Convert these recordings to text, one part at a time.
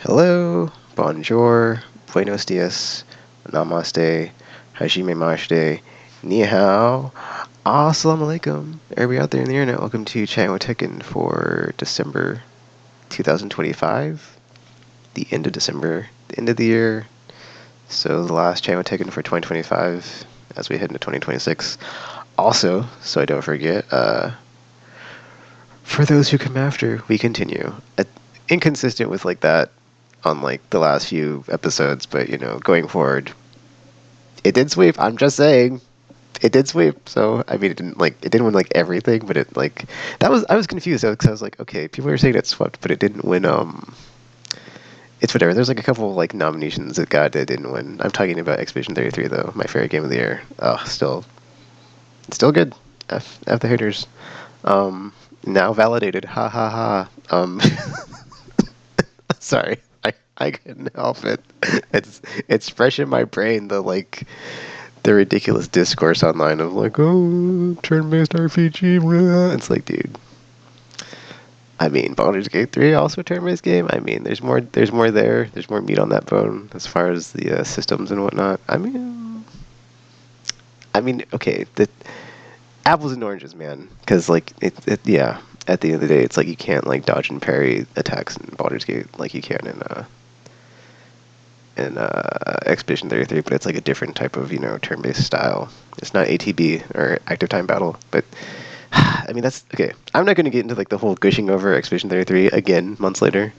Hello, bonjour, buenos dias, namaste, hajime mashite, ni hao, assalamu alaikum. Everybody out there in the internet, welcome to Chatting with Tekken for December 2025, the end of December, the end of the year. So the last Chatting with Tekken for 2025 as we head into 2026. Also, so I don't forget, for those who come after, we continue. Inconsistent with like that on like the last few episodes, but going forward, it did sweep. I'm just saying, it did sweep. So I mean, it didn't win like everything, but it like that was I was confused because I was like, okay, people are saying it swept, but it didn't win. It's whatever. There's like a couple like nominations that didn't win. I'm talking about Expedition 33 though, my favorite game of the year. Oh, still good. F the haters. Now validated. Ha ha ha. Sorry, I couldn't help it. It's fresh in my brain. The ridiculous discourse online of like, oh, turn-based RPG. Blah. It's like, dude. I mean, Baldur's Gate 3 also a turn-based game. I mean, there's more there. There's more meat on that bone as far as the systems and whatnot. Okay, the apples and oranges, man. Because like yeah. At the end of the day, it's like you can't like dodge and parry attacks in Baldur's Gate like you can in Expedition 33, but it's like a different type of turn-based style. It's not ATB or active time battle, but I mean that's okay. I'm not going to get into like the whole gushing over Expedition 33 again months later.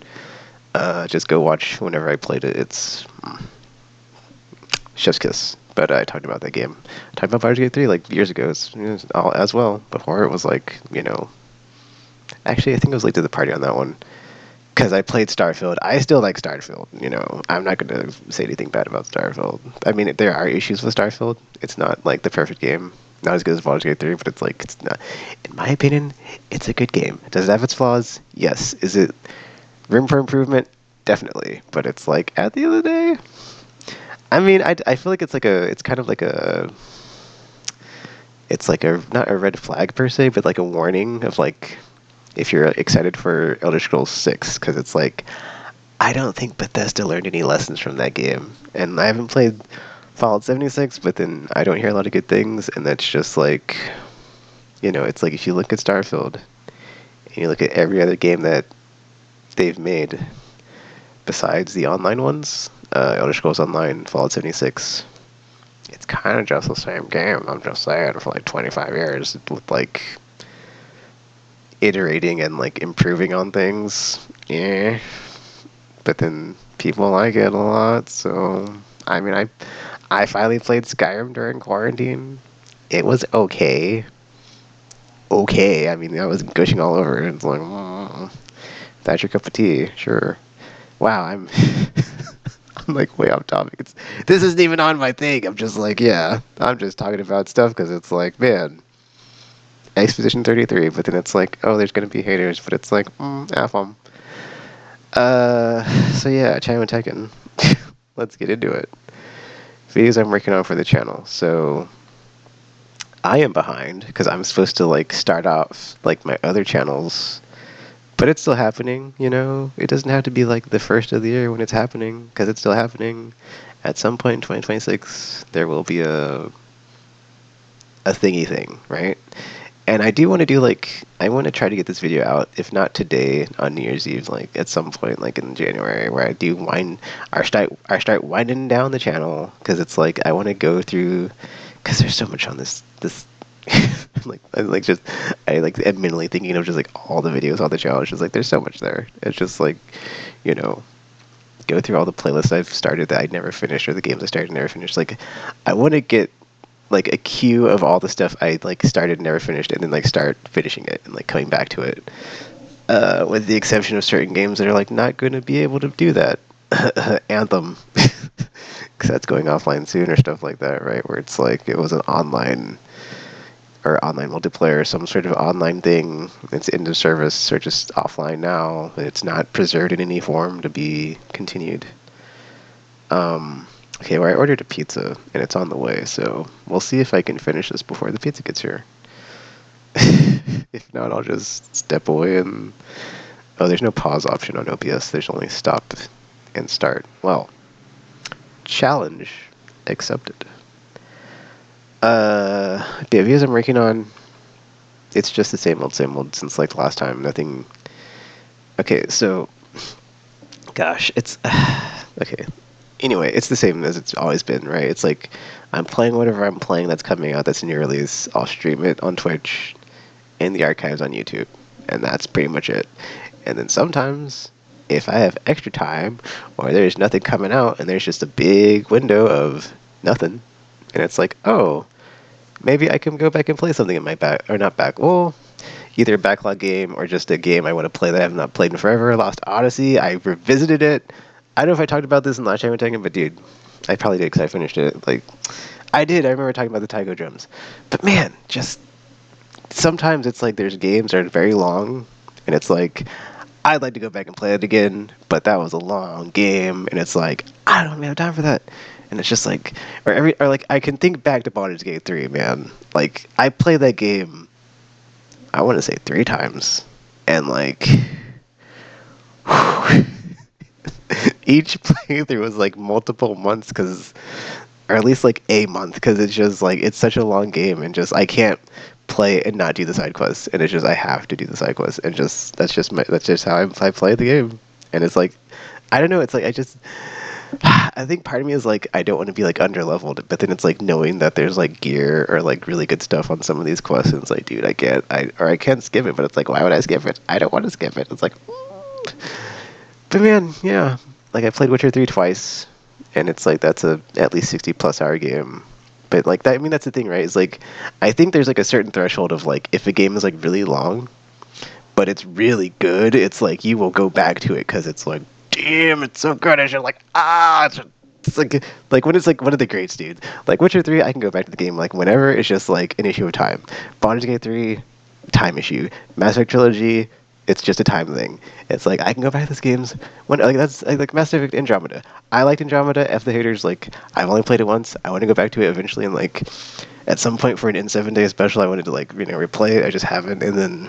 Just go watch whenever I played it. It's chef's kiss. But I talked about that game. I talked about Baldur's Gate 3 like years ago all, as well. Before it was like actually I think I was late to the party on that one. Because I played Starfield. I still like Starfield. I'm not going to say anything bad about Starfield. I mean, there are issues with Starfield. It's not like the perfect game. Not as good as Baldur's Gate 3, but it's like, it's not. In my opinion, it's a good game. Does it have its flaws? Yes. Is it room for improvement? Definitely. But it's like, at the end of the day, I mean, I feel like it's kind of like it's like not a red flag per se, but like a warning of like, if you're excited for Elder Scrolls 6, because it's like, I don't think Bethesda learned any lessons from that game. And I haven't played Fallout 76, but then I don't hear a lot of good things, and that's just like, it's like if you look at Starfield, and you look at every other game that they've made, besides the online ones, Elder Scrolls Online, Fallout 76, it's kind of just the same game, I'm just saying, for like 25 years, with like iterating and like improving on things. Yeah. But then people like it a lot, so I mean I finally played Skyrim during quarantine. It was okay. Okay. I mean I was gushing all over it. It's like that's your cup of tea, sure. Wow, I'm I'm like way off topic. This isn't even on my thing. I'm just like, yeah, I'm just talking about stuff because it's like, man, Expedition 33, but then it's like, oh, there's gonna be haters, but it's like, F 'em. So yeah, China Tekken. Let's get into it. Videos I'm working on for the channel. So I am behind because I'm supposed to like start off like my other channels, but it's still happening. It doesn't have to be like the first of the year when it's happening because it's still happening. At some point in 2026, there will be a thingy thing, right? And I do want to do like I want to try to get this video out, if not today, on New Year's Eve, like at some point, like in January, where I do start winding down the channel because it's like I want to go through because there's so much on this I like admittedly thinking of just like all the videos on the channel. It's just like there's so much there. It's just like you know go through all the playlists I've started that I never finished or the games I started and never finished. Like I want to get like a queue of all the stuff I like started and never finished, and then like start finishing it and like coming back to it. With the exception of certain games that are like not going to be able to do that. Anthem, because that's going offline soon or stuff like that, right? Where it's like it was an online or online multiplayer, some sort of online thing. It's end of service or just offline now. It's not preserved in any form to be continued. Okay, well, I ordered a pizza, and it's on the way, so we'll see if I can finish this before the pizza gets here. If not, I'll just step away and... Oh, there's no pause option on OBS. There's only stop and start. Well, challenge accepted. The videos I'm working on, it's just the same old since like last time. Nothing. Okay, so, gosh, it's okay. Anyway, it's the same as it's always been, right? It's like I'm playing whatever I'm playing that's coming out that's new release. I'll stream it on Twitch and the archives on YouTube, and that's pretty much it. And then sometimes, if I have extra time or there's nothing coming out and there's just a big window of nothing, and it's like, oh, maybe I can go back and play something in my back, or not back, well, either a backlog game or just a game I want to play that I have not played in forever. Lost Odyssey, I revisited it. I don't know if I talked about this in the last time we were talking, but dude, I probably did because I finished it. Like, I did. I remember talking about the Taiko drums. But man, just sometimes it's like there's games that are very long, and it's like, I'd like to go back and play it again, but that was a long game, and it's like, I don't have time for that. And it's just like, or like, I can think back to Baldur's Gate 3, man. Like, I played that game, I want to say 3 times, and like, each playthrough was like multiple months, because, or at least like a month, because it's just like, it's such a long game, and just, I can't play and not do the side quests, and it's just, I have to do the side quests, and just, that's just how I play the game. And it's like, I don't know, it's like, I think part of me is like, I don't want to be like under leveled, but then it's like knowing that there's like gear or like really good stuff on some of these quests, and it's like, dude, I can't skip it, but it's like, why would I skip it? I don't want to skip it. It's like, but man, yeah, like I played Witcher 3 twice, and it's like, that's a at least 60+ hour game. But like that, I mean, that's the thing, right? It's like, I think there's like a certain threshold of like, if a game is like really long, but it's really good, it's like you will go back to it because it's like, damn, it's so good. And you're like, it's like when it's like one of the greats, dude. Like Witcher 3, I can go back to the game like whenever. It's just like an issue of time. Baldur's Gate 3, time issue. Mass Effect Trilogy, it's just a time thing. It's like I can go back to these games when like that's like Mass Effect Andromeda. I liked Andromeda. F the haters. Like I've only played it once. I want to go back to it eventually, and like at some point for an N7 day special, I wanted to like replay it. I just haven't. And then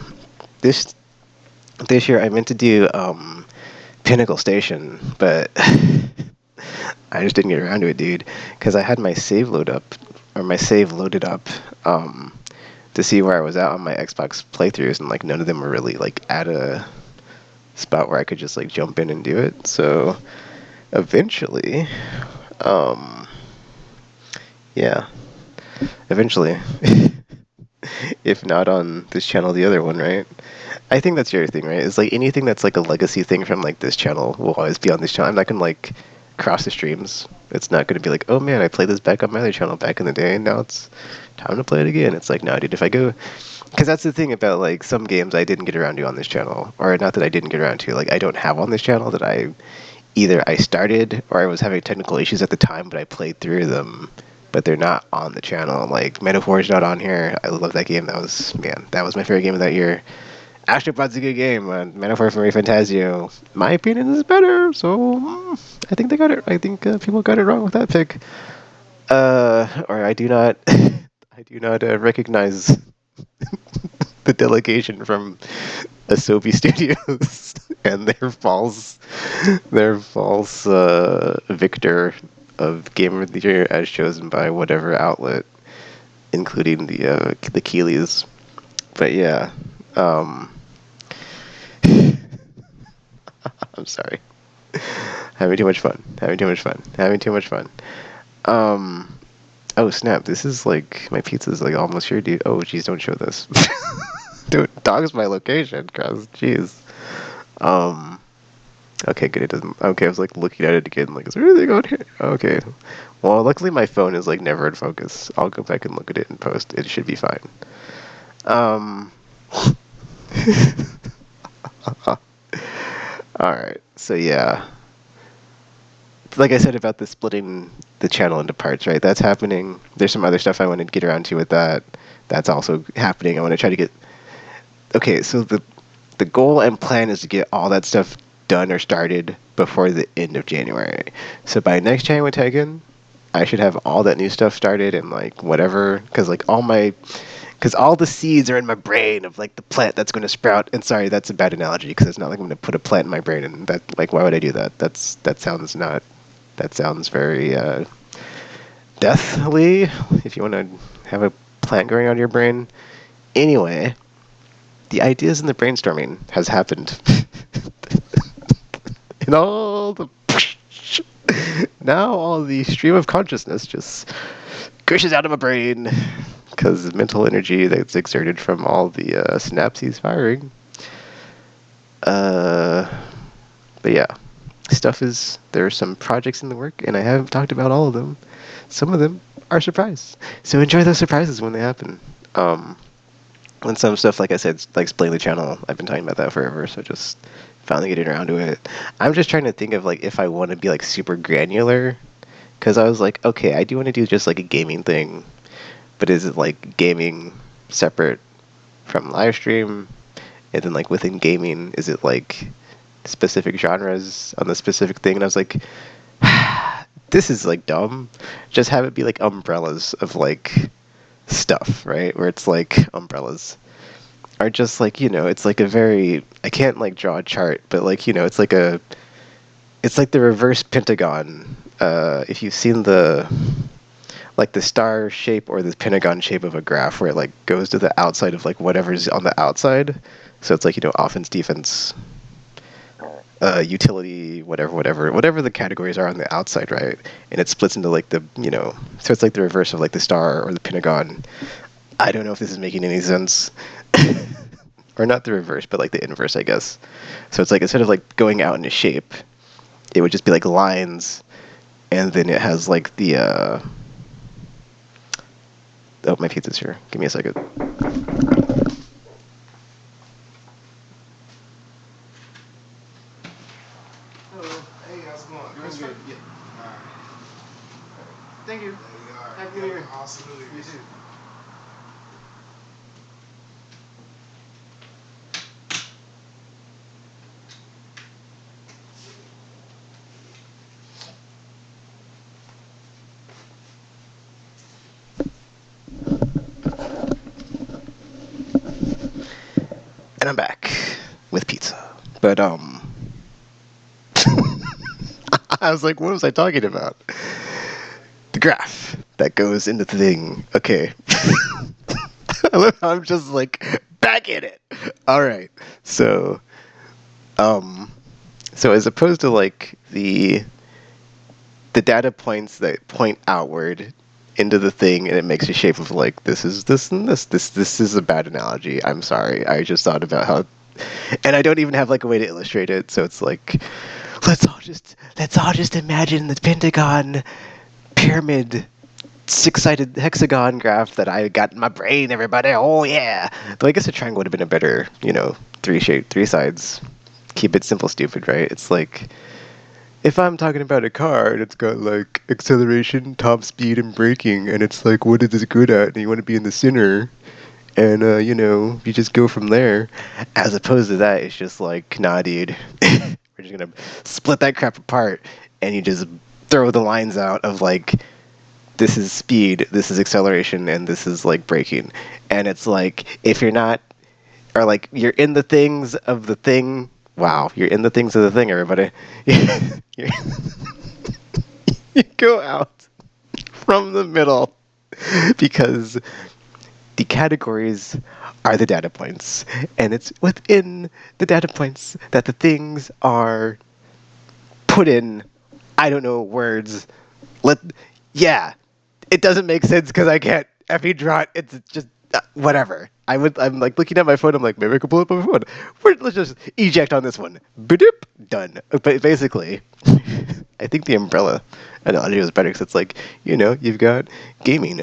this this year I meant to do Pinnacle Station, but I just didn't get around to it, dude, because I had my save loaded up, to see where I was at on my Xbox playthroughs, and like none of them were really like at a spot where I could just like jump in and do it. So eventually, um, yeah, eventually, if not on this channel, the other one, right? I think that's your thing, right? It's like anything that's like a legacy thing from like this channel will always be on this channel. I'm not gonna like cross the streams. It's not gonna be like, oh man, I played this back on my other channel back in the day, and now it's time to play it again. It's like, no, dude, if I go, because that's the thing about like some games I didn't get around to on this channel, or not that I didn't get around to, like I don't have on this channel that either I started or I was having technical issues at the time, but I played through them, but they're not on the channel. Like Metaphor's not on here. I love that game. That was my favorite game of that year. Astrobot's a good game. Metaphor for Fantasio, my opinion, is better. So I think they got it. I think people got it wrong with that pick. Or I do not, I do not recognize the delegation from Asobi Studios and their false victor of Game of the Year as chosen by whatever outlet, including the Keeleys. But yeah. I'm sorry. Having too much fun. Having too much fun. Having too much fun. Oh snap! This is like my pizza's like almost here, dude. Oh jeez, don't show this. Dude, dog's my location, cause jeez. Um. Okay, good. It doesn't. Okay, I was like looking at it again. Like, is there anything on here? Okay. Well, luckily my phone is like never in focus. I'll go back and look at it and post. It should be fine. All right. So yeah, like I said about the splitting the channel into parts, right? That's happening. There's some other stuff I want to get around to with that. That's also happening. I want to try to get. Okay, so the goal and plan is to get all that stuff done or started before the end of January. So by next January Tekken, I should have all that new stuff started and like whatever, because like all my because all the seeds are in my brain of like the plant that's going to sprout. And sorry, that's a bad analogy because it's not like I'm going to put a plant in my brain, and that like why would I do that? That sounds not. That sounds very deathly. If you want to have a plant growing out of your brain, anyway, the ideas in the brainstorming has happened, and all the now all the stream of consciousness just gushes out of my brain because mental energy that's exerted from all the synapses firing. But yeah, there are some projects in the work, and I haven't talked about all of them. Some of them are surprise, so enjoy those surprises when they happen. And some stuff, like I said, like explain the channel, I've been talking about that forever, so just finally getting around to it. I'm just trying to think of like if I want to be like super granular, because I was like, okay, I do want to do just like a gaming thing, but is it like gaming separate from live stream? And then like within gaming, is it like specific genres on the specific thing? And I was like, this is like dumb. Just have it be like umbrellas of like stuff, right? Where it's like umbrellas are just like, it's like a very, I can't like draw a chart, but like, it's like the reverse pentagon. If you've seen like the star shape or the pentagon shape of a graph where it like goes to the outside of like whatever's on the outside. So it's like, offense, defense, utility, whatever the categories are on the outside, right? And it splits into like the, so it's like the reverse of like the star or the pentagon. I don't know if this is making any sense. Or not the reverse, but like the inverse, I guess. So it's like instead of like going out in a shape, it would just be like lines, and then it has like the oh, my pizza's here. Give me a second. Hello. Hey, how's it going? Doing good. Yeah. All right. Thank you. Happy New Year. Awesome New Year. You too. And I'm back with pizza. But I was like, what was I talking about? The graph that goes into the thing. Okay. I'm just like back in it. All right. Um, so as opposed to like the data points that point outward into the thing, and it makes a shape of like this is this and this. This is a bad analogy. I'm sorry. I just thought about how, and I don't even have like a way to illustrate it. So it's like let's all just imagine the Pentagon pyramid 6-sided hexagon graph that I got in my brain, everybody. Oh yeah. Though I guess a triangle would have been a better, three sides. Keep it simple, stupid, right? It's like if I'm talking about a car and it's got like acceleration, top speed, and braking, and it's like what is this good at? And you want to be in the center, and you just go from there. As opposed to that, it's just like, nah, dude, we're just gonna split that crap apart, and you just throw the lines out of like this is speed, this is acceleration, and this is like braking. And it's like if you're not, or like you're in the things of the thing. Wow, you're in the things of the thing, everybody. You go out from the middle because the categories are the data points, and it's within the data points that the things are put in. I don't know words. Yeah, it doesn't make sense because I can't effing draw it. It's just whatever. I'm like looking at my phone. I'm like, maybe I could pull up my phone. Let's just eject on this one. Ba-doop, done. But basically, I think the umbrella analogy was better because it's like, you've got gaming,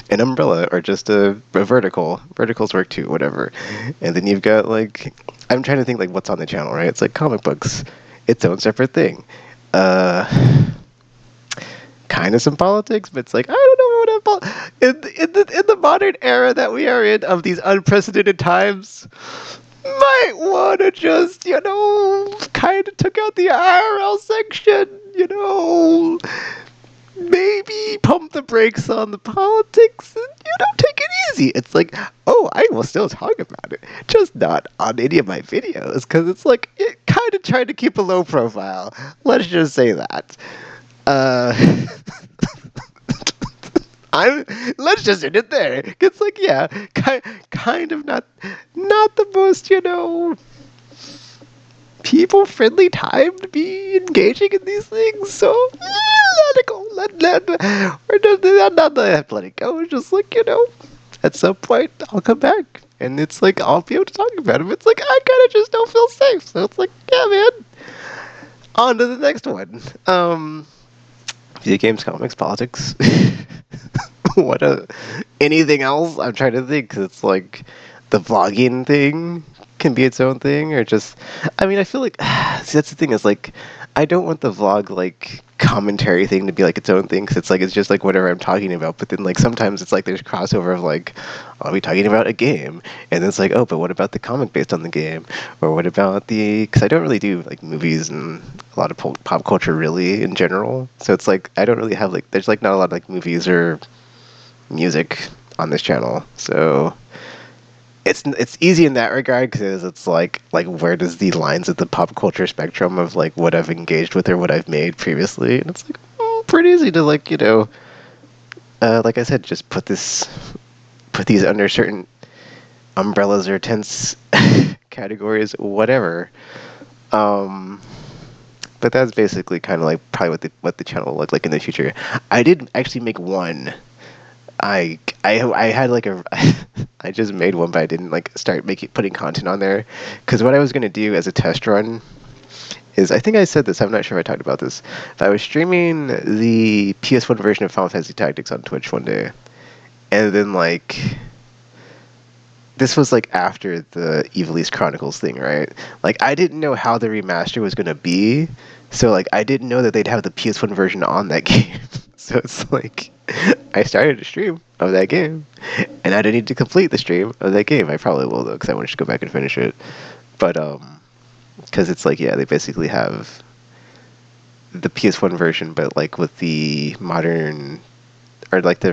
an umbrella, or just a vertical. Verticals work too, whatever. And then you've got like, I'm trying to think like what's on the channel, right? It's like comic books, its own separate thing. Kind of some politics, but it's like I don't know what in the modern era that we are in of these unprecedented times. Might want to just kind of took out the IRL section, maybe pump the brakes on the politics and take it easy. It's like, oh, I will still talk about it, just not on any of my videos because it's like it kind of tried to keep a low profile. Let's just say that. Uh, I'm. Let's just end it there. It's like, yeah, kind of not the most people friendly time to be engaging in these things. So let it go. We're just not let it go. It's just like at some point I'll come back and it's like I'll be able to talk about him. It's like I kind of just don't feel safe. So it's like, yeah, man. On to the next one. Video games, comics, politics. what a anything else? I'm trying to think 'cause it's like the vlogging thing can be its own thing, or just I mean, I feel like see, that's the thing is like I don't want the vlog like commentary thing to be like its own thing because it's like it's just like whatever I'm talking about. But then like sometimes it's like there's crossover of like I'll be talking about a game, and then it's like, oh, but what about the comic based on the game, or what about the because I don't really do like movies and a lot of pop culture really in general. So it's like I don't really have like there's like not a lot of like movies or music on this channel. So it's easy in that regard because it's like where does the lines of the pop culture spectrum of like what I've engaged with or what I've made previously, and it's like pretty easy to like like I said, just put these under certain umbrellas or tents categories, whatever. Um, but that's basically kind of like probably what the channel will look like in the future. I did actually make one. I had like a I just made one, but I didn't like start making putting content on there because what I was gonna do as a test run is I think I said this. I'm not sure if I talked about this. But I was streaming the PS1 version of Final Fantasy Tactics on Twitch one day, and then like this was like after the Evil East Chronicles thing, right? Like I didn't know how the remaster was gonna be, so like I didn't know that they'd have the PS1 version on that game. So it's like I started a stream of that game, and I didn't need to complete the stream of that game. I probably will though, because I want to go back and finish it. But because it's like yeah, they basically have the PS1 version, but like with the modern or like the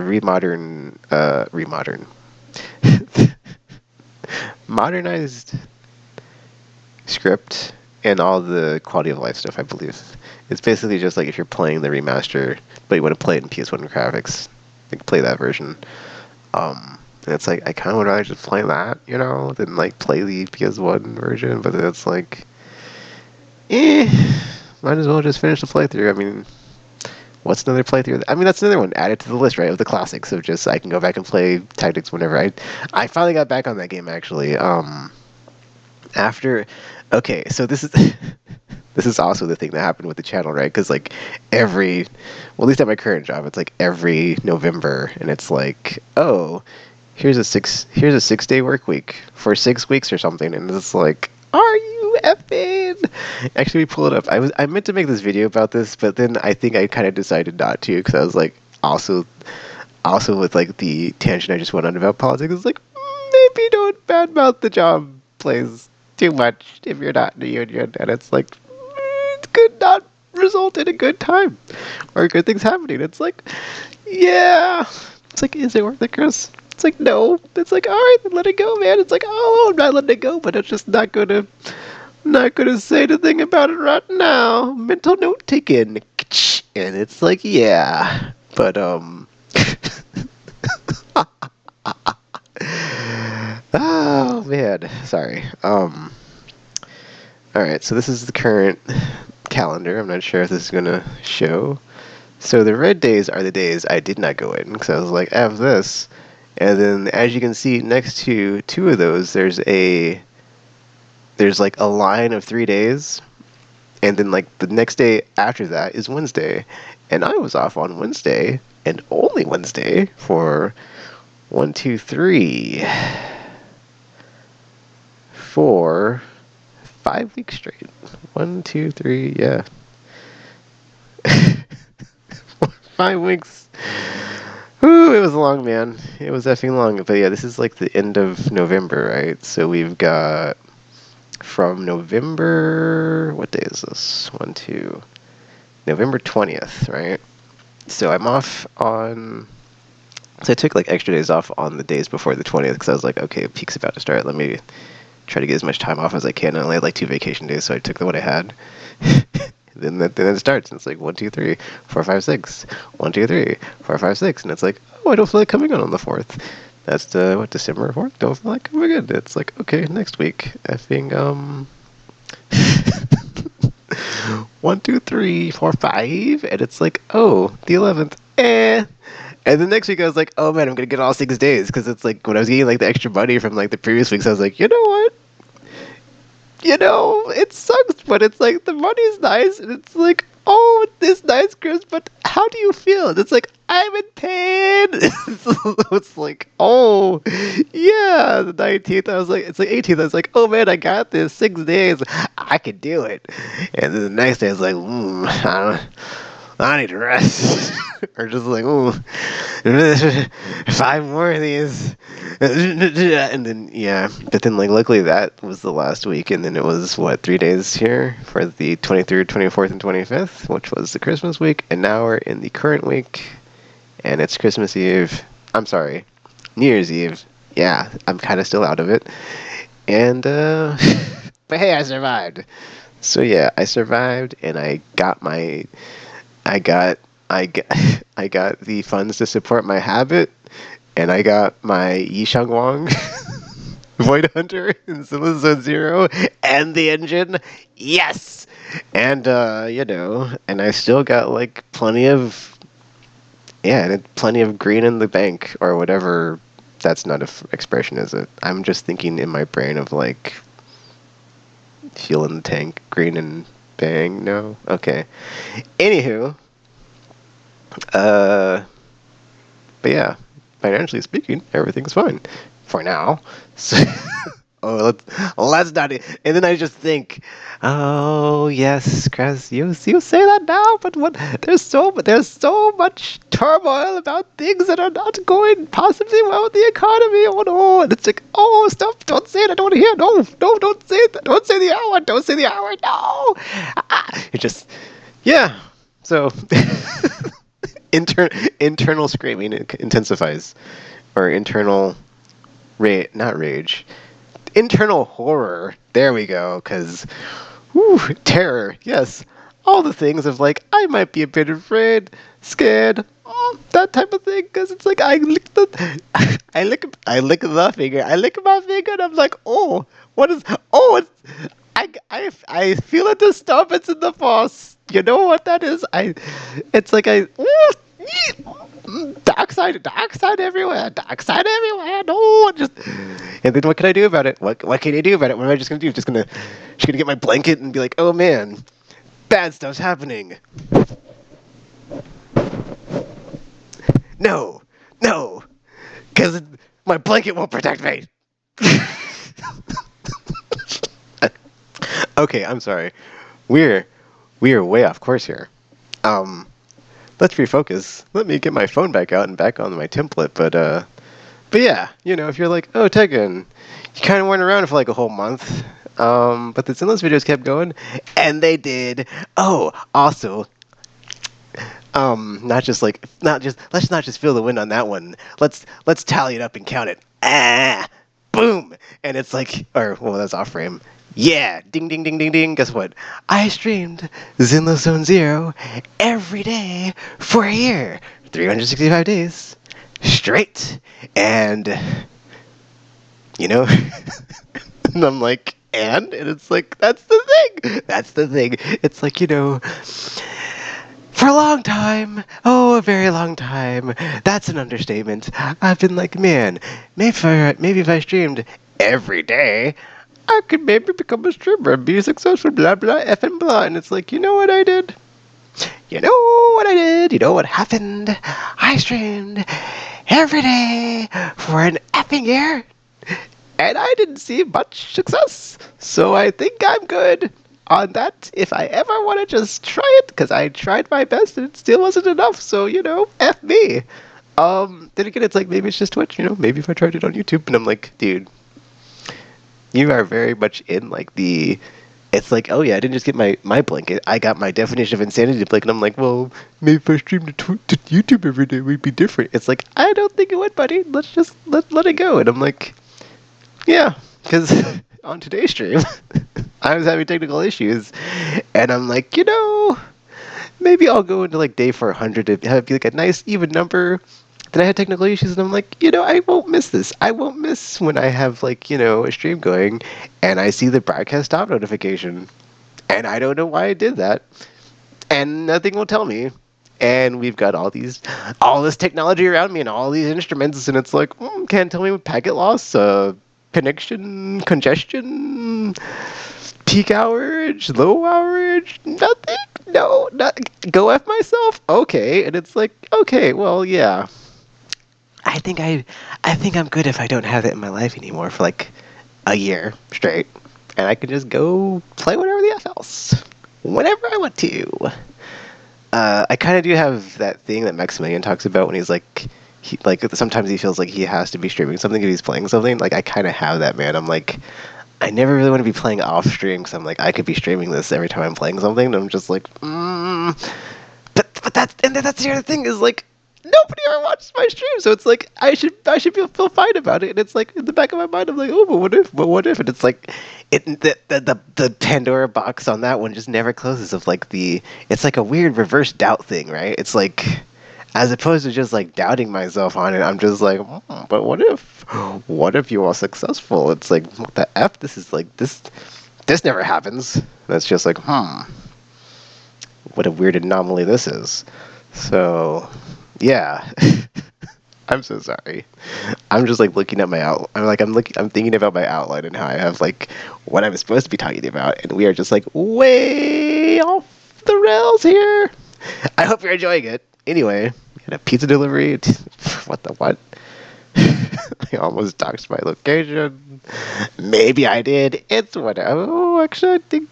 modernized script and all the quality of life stuff, I believe. It's basically just like if you're playing the remaster, but you want to play it in PS1 graphics, you can play that version. And it's like I kind of would rather just play that, than like play the PS1 version. But then it's like, might as well just finish the playthrough. I mean, what's another playthrough? I mean, that's another one added to the list, right? Of the classics of just I can go back and play Tactics whenever I finally got back on that game actually. After okay, so this is this is also the thing that happened with the channel, right? Because like well, at least at my current job, it's like every November, and it's like, oh, here's a 6-day work week for 6 weeks or something, and it's like, are you effing? Actually, we pull it up. I meant to make this video about this, but then I think I kind of decided not to because I was like, also with like the tangent I just went on about politics, it's like maybe don't badmouth the job place too much if you're not in a union, and it's like it could not result in a good time or good things happening. It's like, yeah, it's like, is it worth it, Chris? It's like, no. It's like, all right, then let it go, man. It's like, oh, I'm not letting it go, but it's just not gonna say anything about it right now. Mental note taken, and it's like, yeah, but oh man, sorry. All right, so this is the current calendar. I'm not sure if this is gonna show. So the red days are the days I did not go in because I was like, I have this, and then as you can see next to two of those, there's like a line of 3 days, and then like the next day after that is Wednesday, and I was off on Wednesday and only Wednesday for 1, 2, 3, 4, 5 weeks straight. 1, 2, 3, yeah. 5 weeks. Ooh, it was long, man. It was effing long. But yeah, this is like the end of November, right? So we've got from November. What day is this? 1, 2. November 20th, right? So I'm off on. So I took like extra days off on the days before the 20th because I was like, okay, peak's about to start. Let me try to get as much time off as I can. I only had like 2 vacation days, so I took the what I had. Then it starts, and it's like 1, 2, 3, 4, 5, 6. 1, 2, 3, 4, 5, 6, and it's like, oh, I don't feel like coming on the 4th. That's the what December 4th. Don't feel like coming in. It's like okay, next week. Effing 1, 2, 3, 4, 5, and it's like oh, the 11th. And then next week I was like, oh man, I'm gonna get all 6 days because it's like when I was getting like the extra money from like the previous weeks, I was like, you know what? It sucks, but it's like the money's nice, and it's like, oh, this nice, Chris, but how do you feel? And it's like, I'm in pain. It's like, oh, yeah, the 19th, I was like, it's like 18th, I was like, oh man, I got this, 6 days, I can do it. And then the next day, I was like, I need to rest. Or just like, ooh, 5 more of these. And then, yeah. But then, like, luckily that was the last week. And then it was, what, 3 days here for the 23rd, 24th, and 25th, which was the Christmas week. And now we're in the current week. And it's Christmas Eve. I'm sorry, New Year's Eve. Yeah, I'm kind of still out of it. And, but hey, I survived. So, yeah, I survived and I got my I got I got I got the funds to support my habit, and I got my Yishang Wang Void Hunter in Zone Zero and the engine. Yes, and and I still got like plenty of green in the bank or whatever. That's not an expression, is it? I'm just thinking in my brain of like fuel in the tank, green and bang. No, okay. Anywho, Uh, but yeah, financially speaking, everything's fine for now. So, oh, let's not. And then I just think, oh yes, Chris, you say that now, but what? There's so much turmoil about things that are not going possibly well with the economy. Oh no! And it's like, oh, stop! Don't say it. I don't want to hear. No, no, don't say it. Don't say the hour. Don't say the hour. No. It just, yeah. So. Internal screaming intensifies, or internal not rage, internal horror. There we go. Because, terror. Yes, all the things of like I might be a bit afraid, scared, that type of thing. Because it's like I lick the, I lick the finger. I lick my finger, and I'm like, oh, what is? Oh, I feel a disturbance in the force. You know what that is? It's like dark side everywhere, dark side everywhere. No, and then what can I do about it? What can I do about it? What am I just gonna do? Just gonna get my blanket and be like, oh man, bad stuff's happening. No, no, because my blanket won't protect me. Okay, I'm sorry. We're we're way off course here. Um, let's refocus. Let me get my phone back out and back on my template. But yeah, if you're like, oh, Tekken, you kind of weren't around for like a whole month. But the Sinless videos kept going, and they did. Oh, also, let's not just feel the wind on that one. Let's tally it up and count it. Boom, and it's like, or well, that's off frame. Yeah, ding ding ding ding ding. Guess what? I streamed Zinlo Zone Zero every day for a year, 365 days straight, and you know, and I'm like, and it's like that's the thing. That's the thing. It's like for a long time, oh, a very long time. That's an understatement. I've been like, man, maybe if I streamed every day, I could maybe become a streamer and be successful, blah, blah, F and blah. And it's like, you know what I did? You know what I did? You know what happened? I streamed every day for an effing year, and I didn't see much success. So I think I'm good on that if I ever want to just try it, because I tried my best and it still wasn't enough. So, F me. Then again, it's like maybe it's just Twitch, maybe if I tried it on YouTube, and I'm like, dude, you are very much in like the It's like, oh yeah, I didn't just get my blanket. I got my definition of insanity blanket. And I'm like, well, maybe if I streamed to YouTube every day, we'd be different. It's like, I don't think it would, buddy. Let's just let it go. And I'm like, yeah, because on today's stream, I was having technical issues, and I'm like, maybe I'll go into like day 400 to have like a nice even number. Then I had technical issues, and I'm like, I won't miss this. I won't miss when I have like a stream going, and I see the broadcast stop notification, and I don't know why I did that, and nothing will tell me. And we've got all this technology around me, and all these instruments, and it's like, can't tell me packet loss, connection, congestion, peak hourage, low hourage, nothing. No, not go F myself. Okay, and it's like, okay, well, yeah. I think I'm good if I don't have it in my life anymore for like a year straight, and I can just go play whatever the F else, whenever I want to. I kind of do have that thing that Maximilian talks about when he's like, sometimes he feels like he has to be streaming something if he's playing something. Like I kind of have that, man. I'm like, I never really want to be playing off stream because I'm like, I could be streaming this every time I'm playing something. And I'm just like, but that's the other thing is like, nobody ever watches my stream, so it's like I should feel fine about it. And it's like in the back of my mind, I'm like, oh, but what if? But what if? And it's like, the Pandora box on that one just never closes. It's like a weird reverse doubt thing, right? It's like, as opposed to just like doubting myself on it, I'm just like, but what if? What if you are successful? It's like, what the f? This is like this. This never happens. That's just like, what a weird anomaly this is. So, yeah. I'm so sorry. I'm just like looking at my out. I'm thinking about my outline and how I have like what I'm supposed to be talking about, and we are just like way off the rails here. I hope you're enjoying it. Anyway, we had a pizza delivery. What the what? I almost doxed my location. Maybe I did. It's whatever. Oh, actually, I think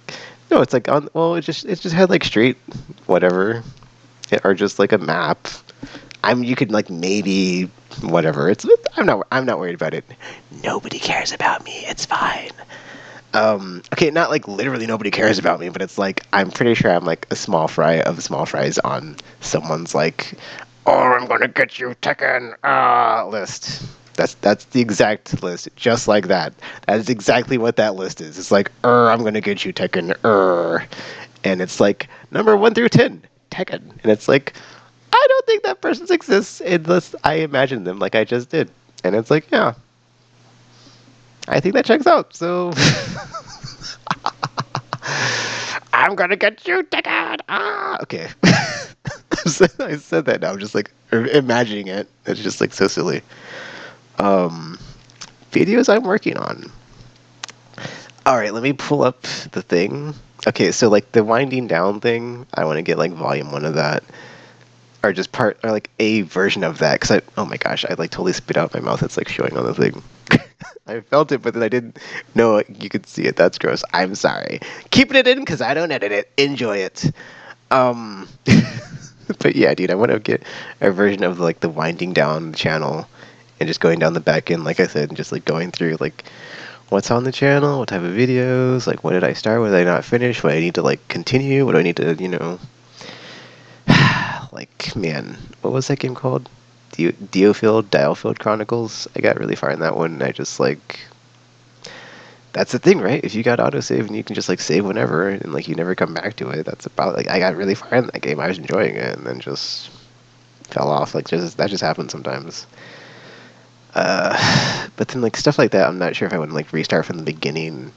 no. It's like on. Well, it just had like street whatever, or just like a map. You could like maybe whatever. I'm not worried about it. Nobody cares about me. It's fine. Okay, not like literally nobody cares about me, but it's like I'm pretty sure I'm like a small fry of small fries on someone's like, oh, I'm gonna get you Tekken list. That's the exact list, just like that. That is exactly what that list is. It's like, I'm gonna get you Tekken, and it's like number 1 through 10, Tekken, and it's like, I don't think that person exists unless I imagine them like I just did, and it's like, yeah, I think that checks out. So I'm gonna get you, Tekken. Okay. I said that now. I'm just like imagining it. It's just like so silly. Videos I'm working on. All right, let me pull up the thing. Okay, so like the winding down thing, I want to get like volume 1 of that, or just or like a version of that. Cause oh my gosh, I like totally spit out my mouth. It's like showing on the thing. I felt it, but then I didn't know you could see it. That's gross. I'm sorry. Keeping it in because I don't edit it. Enjoy it. But yeah, dude, I want to get a version of like the winding down channel and just going down the back end, like I said, and just like going through like what's on the channel, what type of videos, like when did I start, what did I not finish, what do I need to like continue, what do I need to, like, man, what was that game called? Dialfield Chronicles. I got really far in that one, and I just like, that's the thing, right? If you got autosave and you can just like save whenever and like you never come back to it, that's about like I got really far in that game. I was enjoying it and then just fell off. Like that just happens sometimes. But then like stuff like that, I'm not sure if I would like restart from the beginning.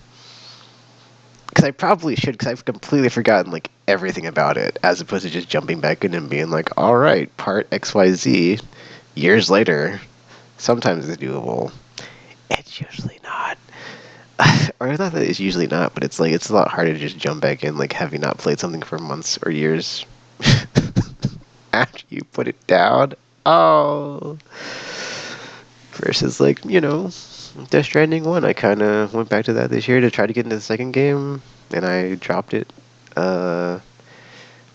Because I probably should, because I've completely forgotten like everything about it, as opposed to just jumping back in and being like, all right, part XYZ, years later. Sometimes it's doable. It's usually not. Or I thought that it's usually not, but it's like it's a lot harder to just jump back in, like having not played something for months or years after you put it down. Oh, versus like Death Stranding 1. I kind of went back to that this year to try to get into the second game, and I dropped it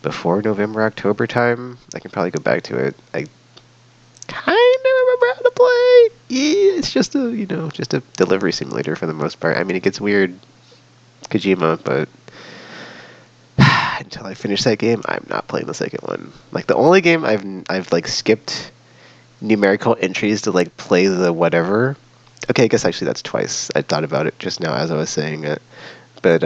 before November, October time. I can probably go back to it. I kind of remember how to play. Yeah, it's just a delivery simulator for the most part. I mean, it gets weird, Kojima, but until I finish that game, I'm not playing the second one. Like the only game I've like skipped numerical entries to like play the whatever. Okay, I guess actually that's twice. I thought about it just now as I was saying it. But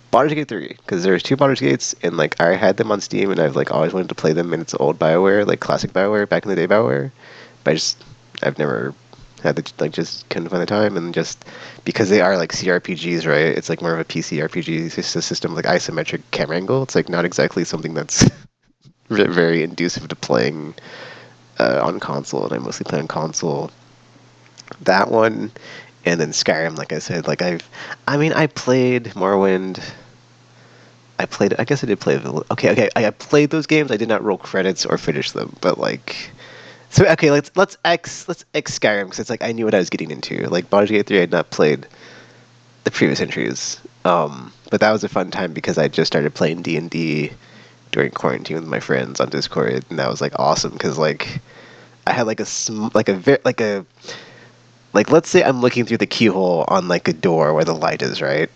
Baldur's Gate 3, because there's two Baldur's Gates, and like I had them on Steam, and I've like always wanted to play them, and it's old BioWare, like classic BioWare, back in the day BioWare. But I've never had the like just couldn't find the time, and just because they are like CRPGs, right? It's like more of a PC RPG system, like isometric camera angle. It's like not exactly something that's very inducive to playing on console, and I mostly play on console. That one, and then Skyrim, like I said, like I mean, I played Morrowind. I played. I guess I did play. Okay. I played those games. I did not roll credits or finish them, but like. So okay, let's X Skyrim because it's like I knew what I was getting into. Like Baldur's Gate 3, I had not played the previous entries, but that was a fun time because I just started playing D&D during quarantine with my friends on Discord, and that was like awesome because like I had like like let's say I'm looking through the keyhole on like a door where the light is, right?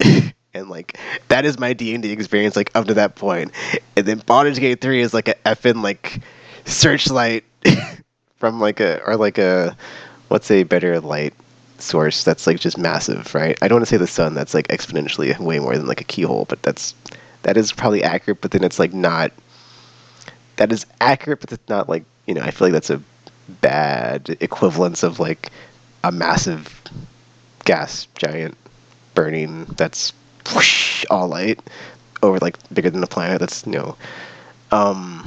And like that is my D&D experience like up to that point. And then Baldur's Gate 3 is like a effing like searchlight from like a or like a what's a better light source that's like just massive, right? I don't want to say the sun, that's like exponentially way more than like a keyhole, but that is probably accurate, but then it's like not that is accurate, but it's not like, I feel like that's a bad equivalence of like a massive gas giant burning that's whoosh, all light over like bigger than the planet. That's um,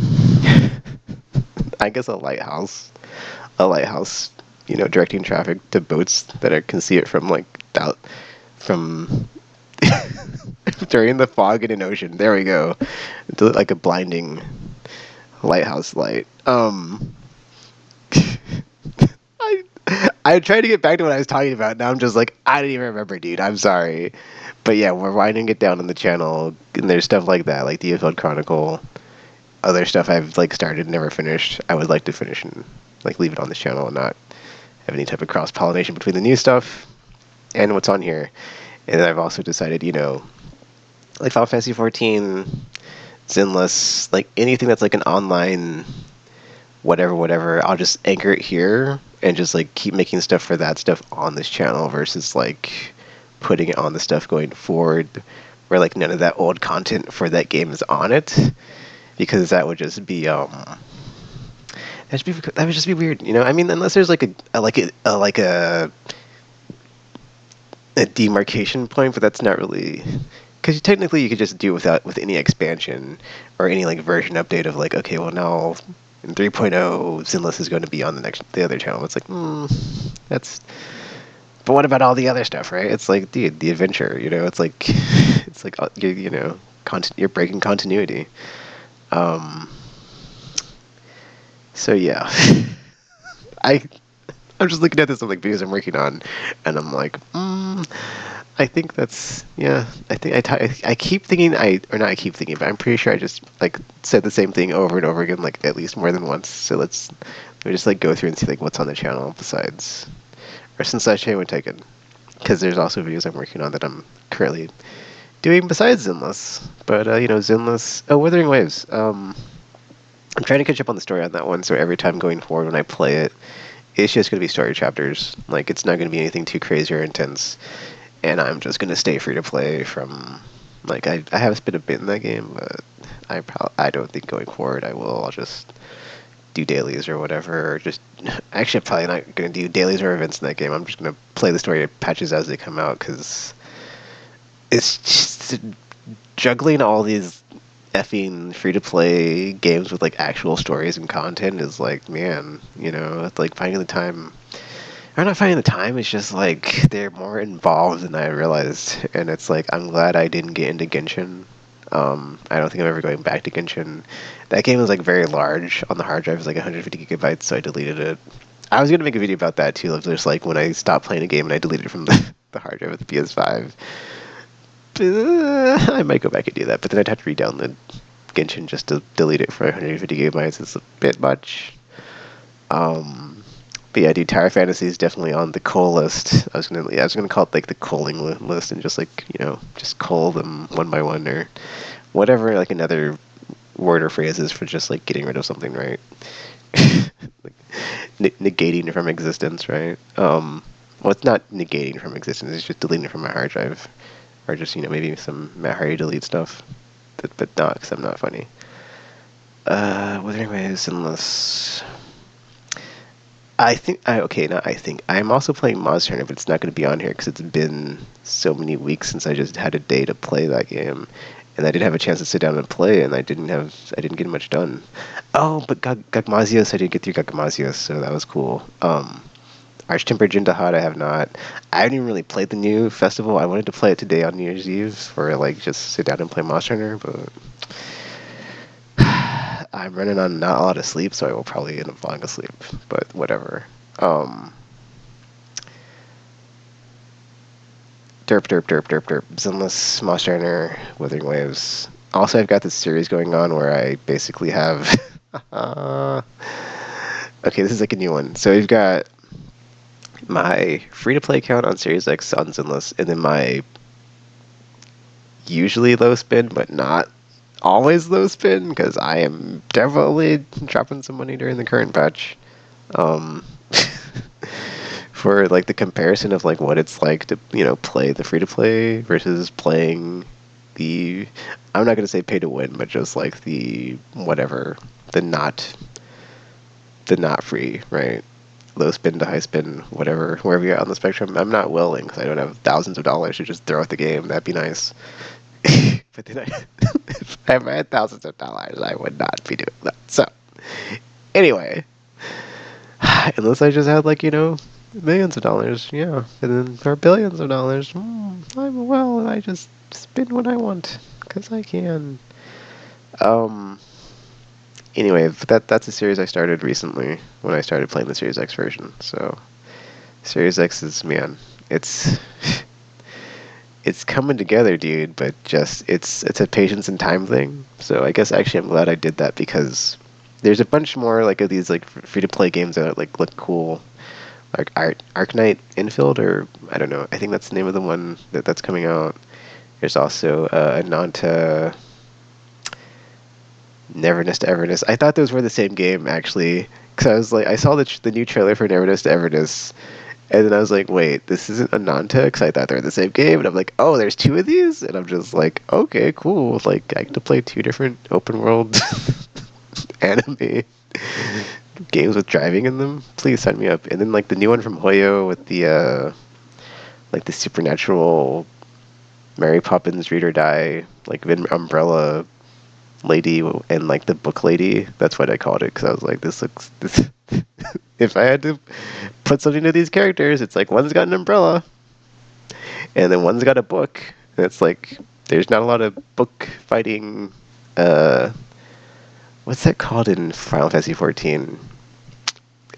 I guess a lighthouse, directing traffic to boats that can see it from like out from during the fog in an ocean. There we go, like a blinding lighthouse light. I I tried to get back to what I was talking about. Now I'm just like, I don't even remember, dude. I'm sorry. But yeah, we're winding it down on the channel, and there's stuff like that, like the Field Chronicle, other stuff I've like started and never finished. I would like to finish and like leave it on this channel and not have any type of cross pollination between the new stuff and what's on here. And then I've also decided, like Final Fantasy 14, Zenless, like anything that's like an online whatever, I'll just anchor it here and just like keep making stuff for that stuff on this channel versus like putting it on the stuff going forward where like none of that old content for that game is on it, because that would just be that would just be weird, I mean, unless there's like a demarcation point, but that's not really, because technically you could just do without with any expansion or any like version update of like, okay, well now in 3.0 Zenless is going to be on the other channel. It's like, that's, but what about all the other stuff, right? It's like, dude, the adventure, it's like it's like you're breaking continuity. So yeah. I I'm just looking at this like videos I'm working on, and I'm like, I think that's, yeah. I think I keep thinking or not. I keep thinking, but I'm pretty sure I just like said the same thing over and over again, like at least more than once. So let me just like go through and see like what's on the channel besides, or since last year when taken, because there's also videos I'm working on that I'm currently doing besides Zenless. But Zenless. Oh, Wuthering Waves. I'm trying to catch up on the story on that one, so every time going forward when I play it, it's just going to be story chapters. Like, it's not going to be anything too crazy or intense. And I'm just going to stay free to play from... Like, I have spent a bit in that game, but I don't think going forward I will. I'll just do dailies or whatever. Or just... Actually, I'm probably not going to do dailies or events in that game. I'm just going to play the story patches as they come out, because it's just juggling all these effing free-to-play games with like actual stories and content is like, man, it's like finding the time, or not finding the time, it's just like they're more involved than I realized. And it's like, I'm glad I didn't get into Genshin. I don't think I'm ever going back to Genshin. That game was like very large on the hard drive. It was like 150 gigabytes, so I deleted it. I was gonna make a video about that too, of just like when I stopped playing a game and I deleted it from the hard drive with the PS5. I might go back and do that, but then I'd have to re-download Genshin just to delete it for 150 gigabytes. It's a bit much. But yeah, dude, Tower Fantasy is definitely on the coal list. I was gonna call it like the coaling list and just like just coal them one by one or whatever like another word or phrase is for just like getting rid of something, right? Like, negating from existence, right? Well, it's not negating from existence. It's just deleting it from my hard drive, or just maybe some Matt Hardy delete stuff, but not because I'm not funny. Withering Waves, unless I think okay, not I think I'm also playing Monster Hunter, but it's not going to be on here because it's been so many weeks since I just had a day to play that game, and I didn't have a chance to sit down and play, and I didn't get much done. Oh, but Gagmazios, I did get through Gagmazios, so that was cool. Arch-Tempered Jindahad, I have not. I haven't even really played the new festival. I wanted to play it today on New Year's Eve, or like just sit down and play Monster Hunter, but I'm running on not a lot of sleep, so I will probably end up falling asleep. But whatever. Um, derp, derp, derp, derp, derp. Zenless, Monster Hunter, Withering Waves. Also, I've got this series going on where I basically have. Okay, this is like a new one. So we've got my free-to-play account on Series X on Zenless, and then my usually low spin, but not always low spin, because I am definitely dropping some money during the current patch. Um, for like the comparison of like what it's like to play the free to play versus playing the I'm not gonna say pay to win, but just like the whatever the not free, right? Low spin to high spin, whatever, wherever you're at on the spectrum. I'm not willing because I don't have thousands of dollars to just throw at the game. That'd be nice. But then if I had thousands of dollars, I would not be doing that. So anyway, unless I just had like millions of dollars, yeah, and then for billions of dollars, I just spend what I want because I can. Um. Anyway, that's a series I started recently when I started playing the Series X version. So Series X is it's it's coming together, dude. But just it's a patience and time thing. So I guess actually I'm glad I did that because there's a bunch more like of these like free to play games that like look cool, like Arknight Infield, or I don't know. I think that's the name of the one that's coming out. There's also Ananta Neverness to Everness. I thought those were the same game actually, because I was like, I saw the new trailer for Neverness to Everness, and then I was like, wait, this isn't Ananta, because I thought they were the same game, and I'm like, oh, there's two of these, and I'm just like, okay, cool. Like I get to play two different open world anime games with driving in them. Please sign me up. And then like the new one from Hoyo with the like the supernatural Mary Poppins Read or Die like umbrella lady and like the book lady. That's what I called it because I was like, this. If I had to put something to these characters, it's like one's got an umbrella, and then one's got a book. And it's like there's not a lot of book fighting. What's that called in Final Fantasy 14?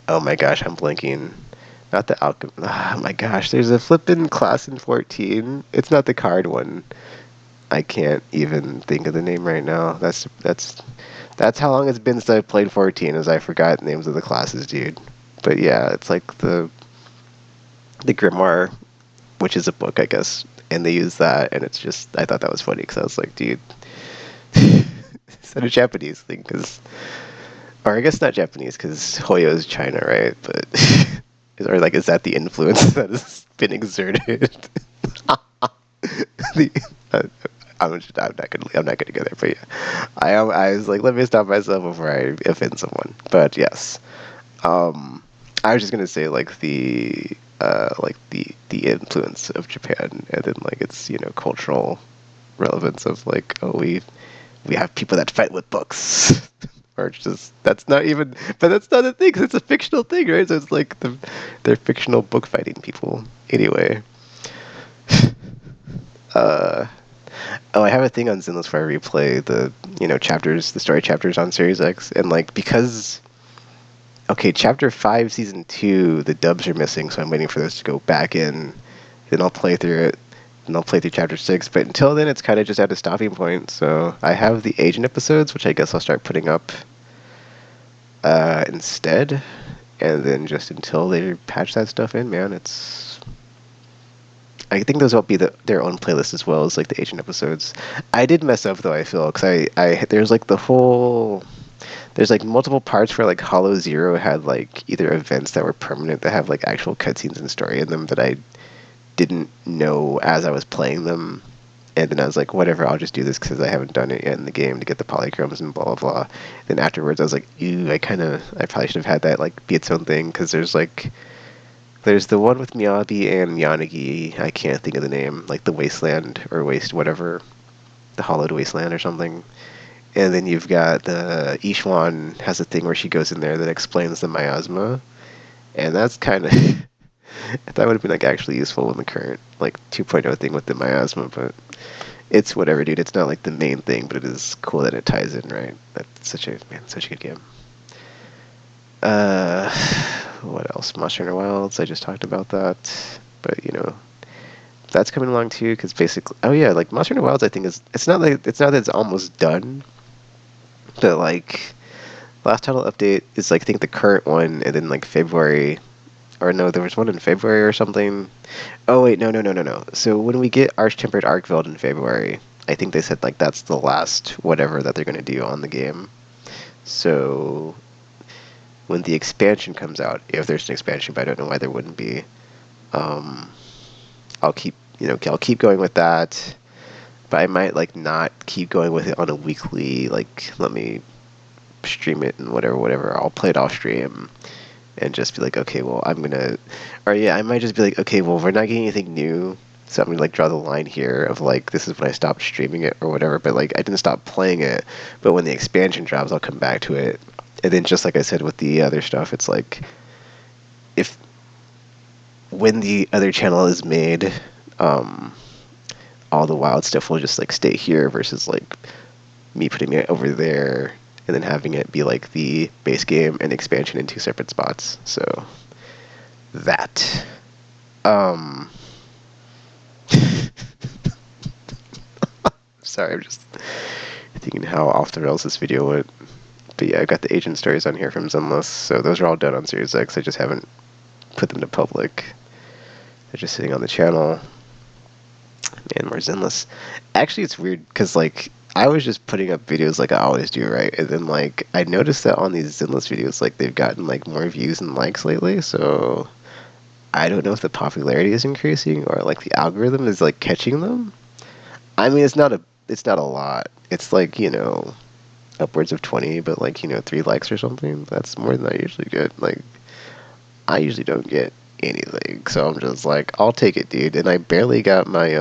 Oh my gosh, I'm blanking. Not the alchem. Oh my gosh, there's a flippin' class in 14. It's not the card one. I can't even think of the name right now. That's how long it's been since I played 14, as I forgot the names of the classes, dude. But yeah, it's like the Grimoire, which is a book, I guess, and they use that, and it's just I thought that was funny because I was like, dude, is that a Japanese thing? Or I guess not Japanese because Hoyo is China, right? But or like, is that the influence that has been exerted? the, uh, I'm not gonna go there, but yeah, I was like, let me stop myself before I offend someone. But yes, I was just gonna say like the influence of Japan, and then like its cultural relevance of like, oh, we have people that fight with books. Or it's just that's not even, but that's not a thing because it's a fictional thing, right? So it's like they're fictional book fighting people. Anyway, uh, oh, I have a thing on Zenless where I replay the chapters, the story chapters on Series X, and like because okay, Chapter 5, Season 2, the dubs are missing, so I'm waiting for those to go back in. Then I'll play through it. And I'll play through Chapter 6. But until then, it's kind of just at a stopping point. So I have the Agent episodes, which I guess I'll start putting up instead. and then just until they patch that stuff in, man, it's. I think those will be their own playlist as well as like the Agent episodes. I did mess up though. I feel because I there's like the whole there's like multiple parts where like Hollow Zero had like either events that were permanent that have like actual cutscenes and story in them that I didn't know as I was playing them. And then I was like, whatever, I'll just do this because I haven't done it yet in the game to get the polychromes and blah blah blah. Then afterwards, I was like, ew, I probably should have had that like be its own thing because there's the one with Miyabi and Yanagi. I can't think of the name, like the Wasteland or Waste whatever, the Hollowed Wasteland or something. And then you've got the Ishwan has a thing where she goes in there that explains the miasma, and that's kind of that would have been like actually useful in the current like 2.0 thing with the miasma, but it's whatever, dude. It's not like the main thing, but it is cool that it ties in, right? That's such a good game. Uh, what else? Monster Hunter Wilds. I just talked about that, but that's coming along too. Because basically, oh yeah, like Monster Hunter Wilds, I think is it's not that it's almost done, but like last title update is like I think the current one, and then like February, or no, there was one in February or something. Oh wait, no. So when we get Arch Tempered Arkveld in February, I think they said like that's the last whatever that they're gonna do on the game. So when the expansion comes out, if there's an expansion, but I don't know why there wouldn't be. Um, I'll keep going with that, but I might like not keep going with it on a weekly. Like, let me stream it and whatever. I'll play it off stream and just be like, okay, well, or yeah, I might just be like, okay, well, we're not getting anything new, so I'm gonna like draw the line here of like this is when I stopped streaming it or whatever. But like I didn't stop playing it, but when the expansion drops, I'll come back to it. And then just like I said with the other stuff, it's like if when the other channel is made, um, all the wild stuff will just like stay here versus like me putting it over there and then having it be like the base game and expansion in two separate spots. So that. Um, sorry, I'm just thinking how off the rails this video went. But yeah, I got the agent stories on here from Zenless, so those are all done on Series X. I just haven't put them to public. They're just sitting on the channel. And more Zenless. Actually, it's weird because like I was just putting up videos like I always do, right? And then like I noticed that on these Zenless videos, like they've gotten like more views and likes lately. So I don't know if the popularity is increasing or like the algorithm is like catching them. I mean, it's not a lot. It's like upwards of 20, but like 3 likes or something. That's more than I usually get. Like I usually don't get anything, so I'm just like, I'll take it, dude. And I barely got my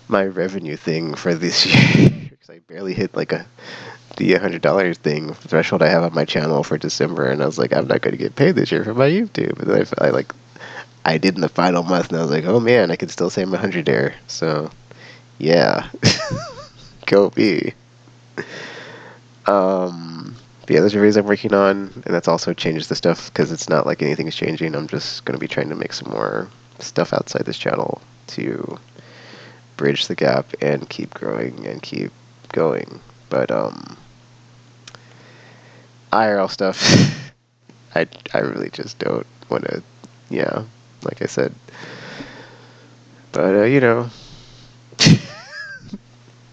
revenue thing for this year because I barely hit like the $100 thing threshold I have on my channel for December, and I was like, I'm not going to get paid this year for my YouTube. And then I did in the final month, and I was like, oh man, I can still save my 100 there. So yeah, go be. But yeah, those are videos I'm working on, and that's also changed the stuff because it's not like anything's changing. I'm just going to be trying to make some more stuff outside this channel to bridge the gap and keep growing and keep going. But IRL stuff, I really just don't want to. Yeah, like I said. But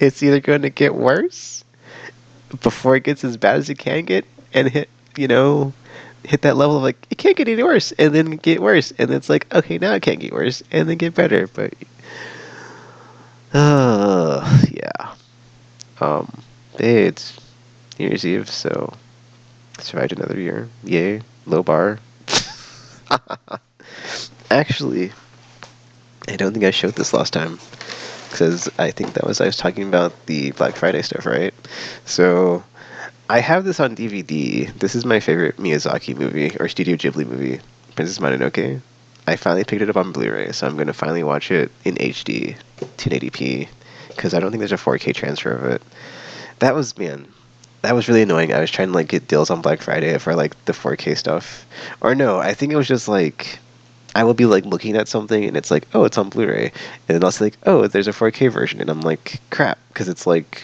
it's either going to get worse before it gets as bad as it can get, and hit that level of like it can't get any worse, and then get worse, and it's like okay, now it can't get worse, and then get better. But yeah. Hey, it's New Year's Eve, so survived another year. Yay, low bar. Actually, I don't think I showed this last time because I think I was talking about the Black Friday stuff, right? So I have this on DVD. This is my favorite Miyazaki movie or Studio Ghibli movie, Princess Mononoke. I finally picked it up on Blu-ray, so I'm gonna finally watch it in HD, 1080p, because I don't think there's a 4K transfer of it. That was really annoying. I was trying to like get deals on Black Friday for like the 4K stuff, or no, I think it was just like I will be like looking at something and it's like, oh, it's on Blu-ray, and then I'll say like, oh, there's a 4K version, and I'm like, crap, because it's like,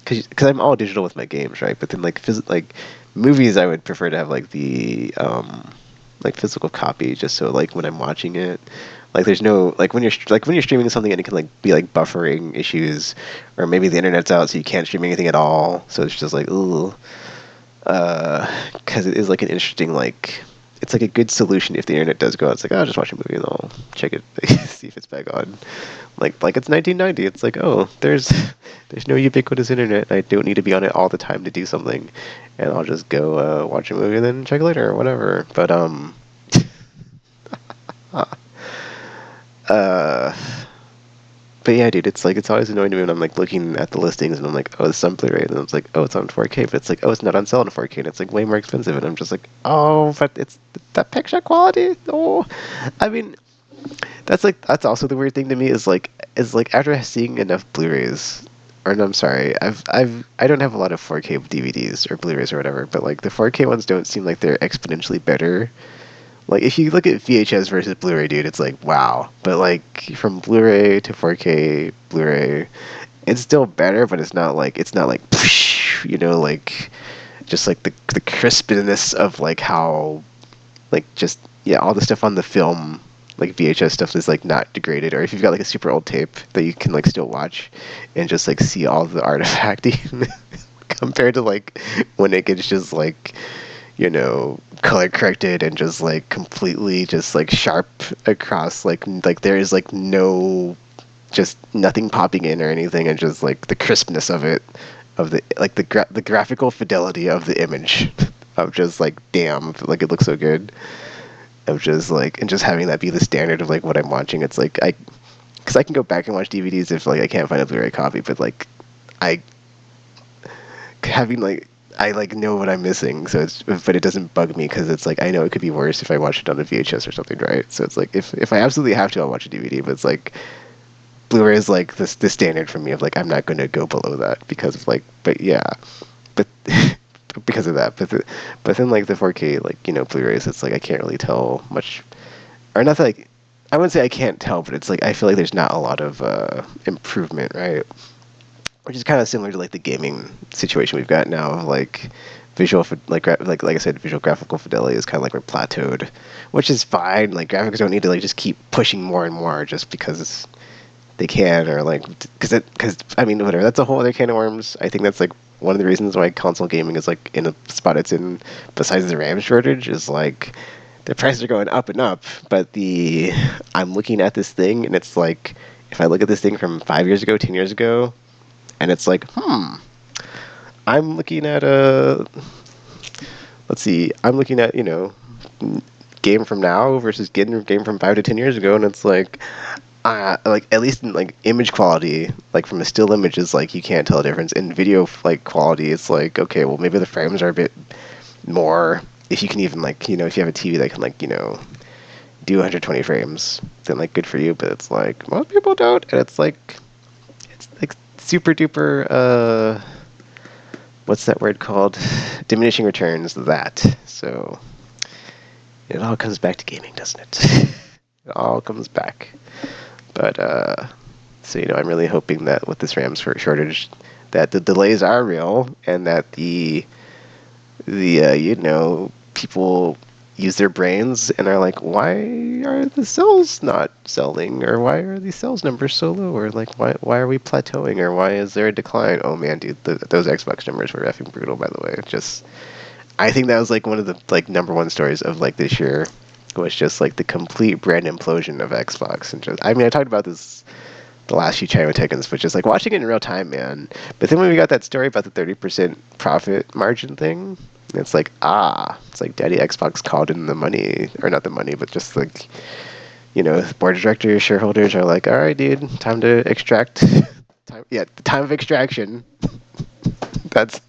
because I'm all digital with my games, right? But then like Movies, I would prefer to have like the like physical copy, just so like when I'm watching it, like there's no like when you're streaming something and it can like be like buffering issues, or maybe the internet's out so you can't stream anything at all. So it's just like ooh, because it is like an interesting like it's like a good solution if the internet does go out. It's like, oh, I'll just watch a movie and I'll check it, see if it's back on. Like it's 1990. It's like, oh, there's no ubiquitous internet. I don't need to be on it all the time to do something, and I'll just go watch a movie and then check later or whatever. But uh, but yeah, dude, it's like it's always annoying to me when I'm like looking at the listings and I'm like, oh, it's on Blu-ray, and it's like, oh, it's on 4K, but it's like, oh, it's not on sale in 4K, and it's like way more expensive, and I'm just like, oh, but it's that picture quality. Oh, I mean, that's also the weird thing to me is like after seeing enough Blu-rays, or no, I'm sorry, I don't have a lot of 4K DVDs or Blu-rays or whatever, but like the 4K ones don't seem like they're exponentially better. Like if you look at VHS versus Blu-ray, dude, it's like wow. But like from Blu-ray to 4K Blu-ray, it's still better, but it's not like like just like the crispness of like how like just yeah all the stuff on the film like VHS stuff is like not degraded, or if you've got like a super old tape that you can like still watch and just like see all the artifacting compared to like when it gets just like color corrected and just like completely just like sharp across like there is like no just nothing popping in or anything, and just like the crispness of it of the like the graphical fidelity of the image of just like damn like it looks so good of just like and just having that be the standard of like what I'm watching. It's like I because I can go back and watch DVDs if like I can't find a Blu-ray copy, but like I having like I like know what I'm missing, so it's but it doesn't bug me because it's like I know it could be worse if I watch it on a VHS or something, right? So it's like if I absolutely have to, I'll watch a DVD, but it's like Blu-ray is like the standard for me of like I'm not going to go below that because of like but yeah, but because of that, but then like the 4K like Blu-rays, it's like I can't really tell much, or not that like I wouldn't say I can't tell, but it's like I feel like there's not a lot of improvement, right? Which is kind of similar to like the gaming situation we've got now. Like like I said, visual graphical fidelity is kind of like we're plateaued, which is fine. Like graphics don't need to like just keep pushing more and more just because they can, or like because I mean whatever. That's a whole other can of worms. I think that's like one of the reasons why console gaming is like in a spot it's in. Besides the RAM shortage, is like the prices are going up and up. But I'm looking at this thing and it's like if I look at this thing from 5 years ago, 10 years ago, and it's like, I'm looking at let's see, I'm looking at game from now versus game from 5 to 10 years ago, and it's like at least in like image quality, like from a still image is like you can't tell a difference. In video like quality, it's like okay, well maybe the frames are a bit more. If you can even like if you have a TV that can like do 120 frames, then like good for you. But it's like most people don't, and it's like super duper what's that word called? Diminishing returns. That so it all comes back to gaming, doesn't it? It all comes back. But so I'm really hoping that with this RAM shortage, that the delays are real and that the people use their brains and are like, why are the cells not selling, or why are these sales numbers so low, or like why are we plateauing, or why is there a decline? Oh man, dude, those Xbox numbers were effing brutal, by the way. Just I think that was like one of the like number one stories of like this year was just like the complete brand implosion of Xbox. And just I mean I talked about this the last few China Tekens, but just like watching it in real time, man. But then when we got that story about the 30% profit margin thing, it's like, it's like Daddy Xbox called in the money, or not the money, but just like, board of directors, shareholders are like, all right, dude, time to extract. The time of extraction. That's.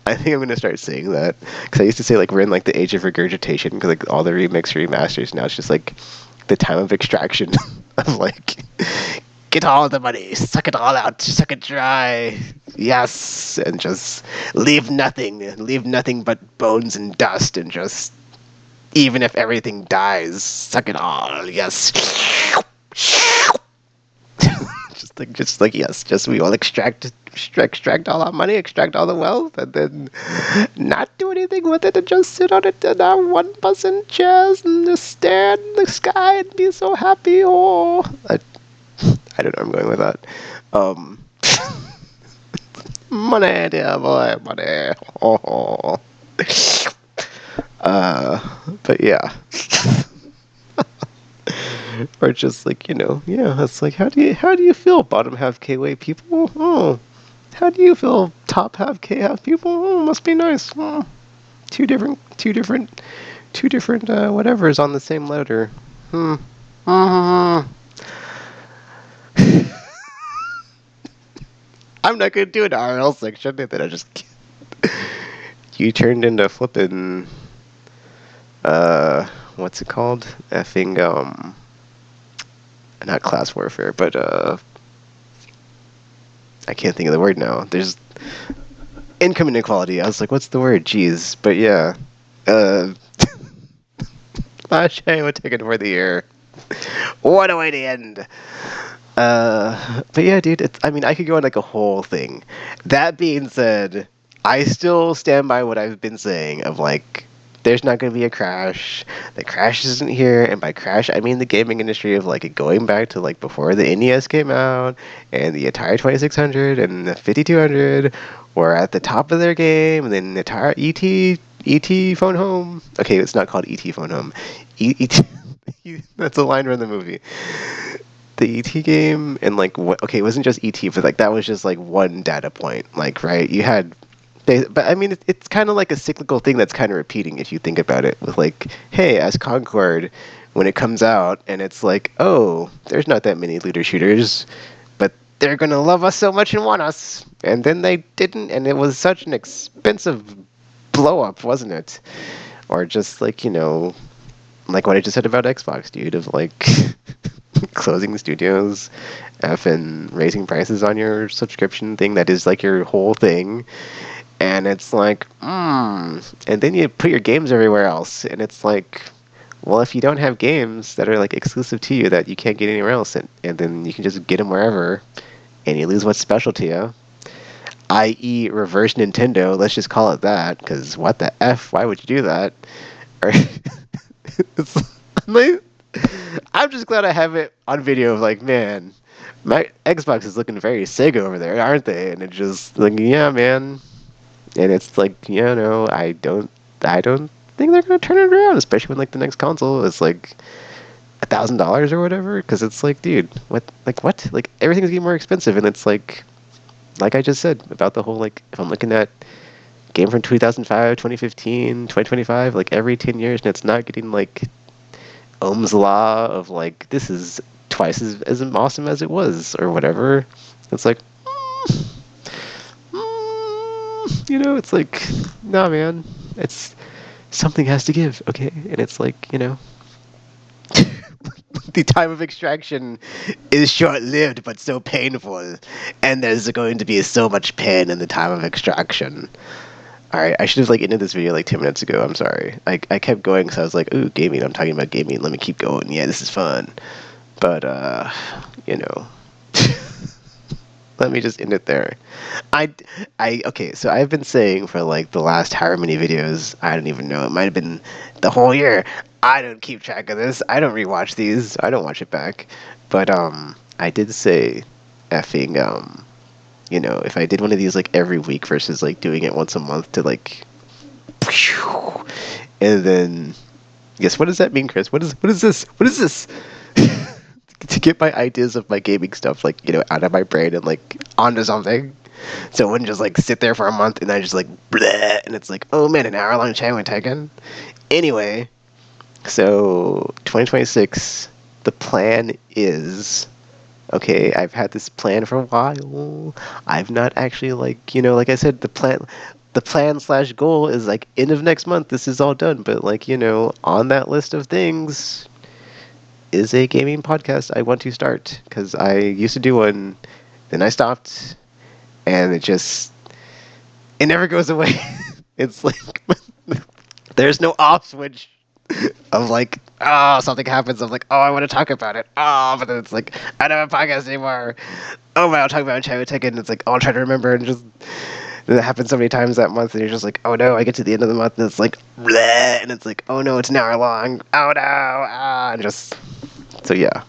I think I'm gonna start saying that because I used to say like we're in like the age of regurgitation because like all the remasters now it's just like the time of extraction of like get all the money, suck it all out, suck it dry, yes, and just leave nothing but bones and dust, and just even if everything dies, suck it all, yes. Just Like just like yes, just we all extract all our money, extract all the wealth, and then not do anything with it, and just sit on it in our one-person chairs and just stare in the sky and be so happy. Oh, I don't know. I'm going with that. Um, money, dear boy, money. Oh. But yeah. Or just like, yeah, it's like how do you feel, bottom half K-way people? Oh. How do you feel, top half K half people? Oh, must be nice. Oh. Two different whatever's on the same letter. Hmm. Mm-hmm. I'm not gonna do an RL section, and then I just you turned into flipping uh what's it called? Effing not class warfare, but I can't think of the word now. There's income inequality. I was like, what's the word? Jeez. But yeah. Uh Last year I would take it for the year. What a way to end. But yeah, dude, I mean, I could go on like a whole thing. That being said, I still stand by what I've been saying of like, there's not going to be a crash. The crash isn't here, and by crash, I mean the gaming industry of like going back to like before the NES came out, and the Atari 2600 and the 5200 were at the top of their game, and then the Atari ET phone home. Okay, it's not called ET phone home. ET. That's a line from the movie. The ET game and like what? Okay, it wasn't just ET, but like that was just like one data point. Like right, you had, but I mean, it's kind of like a cyclical thing that's kind of repeating if you think about it. With like, hey, as Concord, when it comes out, and it's like, oh, there's not that many looter shooters, but they're gonna love us so much and want us, and then they didn't, and it was such an expensive blow up, wasn't it? Or just like like what I just said about Xbox, dude, of like closing studios, and raising prices on your subscription thing that is like your whole thing. And it's like, and then you put your games everywhere else, and it's like, well, if you don't have games that are like exclusive to you that you can't get anywhere else, and then you can just get them wherever, and you lose what's special to you, i.e., reverse Nintendo. Let's just call it that, because what the f? Why would you do that? Or it's like, I'm just glad I have it on video of like, man, my Xbox is looking very Sega over there, aren't they? And it's just like, yeah, man. And it's like, no, I don't think they're gonna turn it around, especially when like the next console is like $1,000 or whatever. Because it's like, dude, what? Like everything's getting more expensive, and it's like I just said about the whole like, if I'm looking at game from 2005, 2015, 2025, like every 10 years, and it's not getting like Ohm's law of like this is twice as awesome as it was or whatever. It's like, it's like, nah, man. It's something has to give, okay? And it's like, the time of extraction is short-lived but so painful, and there's going to be so much pain in the time of extraction. All right, I should have like ended this video like 10 minutes ago. I'm sorry. I kept going because I was like, ooh, gaming. I'm talking about gaming. Let me keep going. Yeah, this is fun. But you know, let me just end it there. I okay. So I've been saying for like the last however many videos. I don't even know. It might have been the whole year. I don't keep track of this. I don't rewatch these. I don't watch it back. But I did say, effing if I did one of these like every week versus like doing it once a month to like, and then, yes, what does that mean, Chris? What is this? What is this? To get my ideas of my gaming stuff like out of my brain and like onto something, so it wouldn't just like sit there for a month and I just like bleh, and it's like, oh man, an hour-long chat went taken. Anyway, so 2026, the plan is. Okay, I've had this plan for a while. I've not actually like I said, the plan slash goal is like end of next month. This is all done, but like on that list of things is a gaming podcast I want to start because I used to do one, then I stopped, and it never goes away. It's like there's no off switch of like oh, something happens. I'm like, oh, I want to talk about it. Oh, but then it's like, I don't have a podcast anymore. Oh, man, I'll talk about it. And it's like, oh, I'll try to remember. And just, and it happens so many times that month. And you're just like, oh, no, I get to the end of the month. And it's like, bleh, and it's like, oh, no, it's an hour long. Oh, no. Ah, and just, so yeah.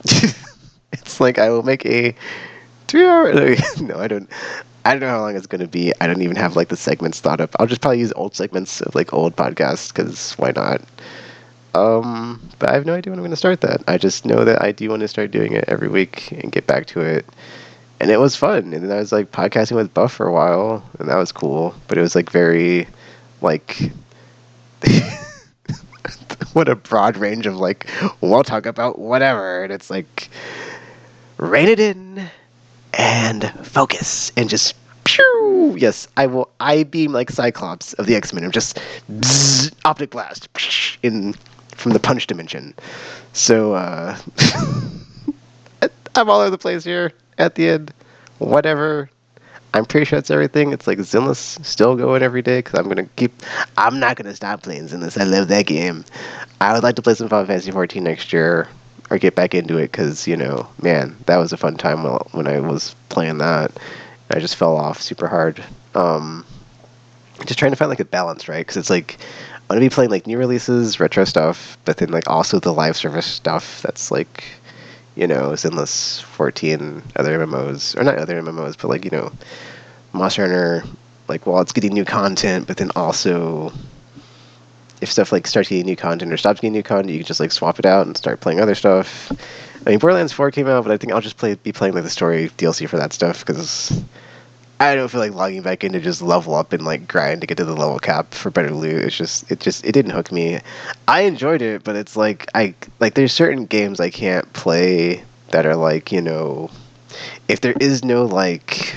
It's like, I will make a 3 hour. No, I don't. I don't know how long it's going to be. I don't even have like the segments thought up. I'll just probably use old segments of like old podcasts because why not? But I have no idea when I'm going to start that. I just know that I do want to start doing it every week and get back to it. And it was fun. And then I was like podcasting with Buff for a while, and that was cool. But it was like very, like, what a broad range of like, we'll talk about whatever. And it's like, rein it in and focus and just pew. Yes, I will. I beam like Cyclops of the X-Men. I'm just bzz, optic blast in from the punch dimension. So I'm all over the place here at the end. Whatever. I'm pretty sure that's everything. It's like Zenless still going every day because I'm gonna keep. I'm not gonna stop playing Zenless. I love that game. I would like to play some Final Fantasy 14 next year or get back into it because man, that was a fun time when I was playing that. I just fell off super hard. Just trying to find like a balance, right? Because it's like I want to be playing like new releases, retro stuff, but then like also the live service stuff that's like Zenless 14, other MMOs, or not other MMOs, but like Monster Hunter, like while it's getting new content, but then also if stuff like starts getting new content or stops getting new content, you can just like swap it out and start playing other stuff. I mean, Borderlands 4 came out, but I think I'll just be playing like the story DLC for that stuff because I don't feel like logging back in to just level up and like grind to get to the level cap for better loot. It didn't hook me. I enjoyed it, but it's like there's certain games I can't play that are like if there is no like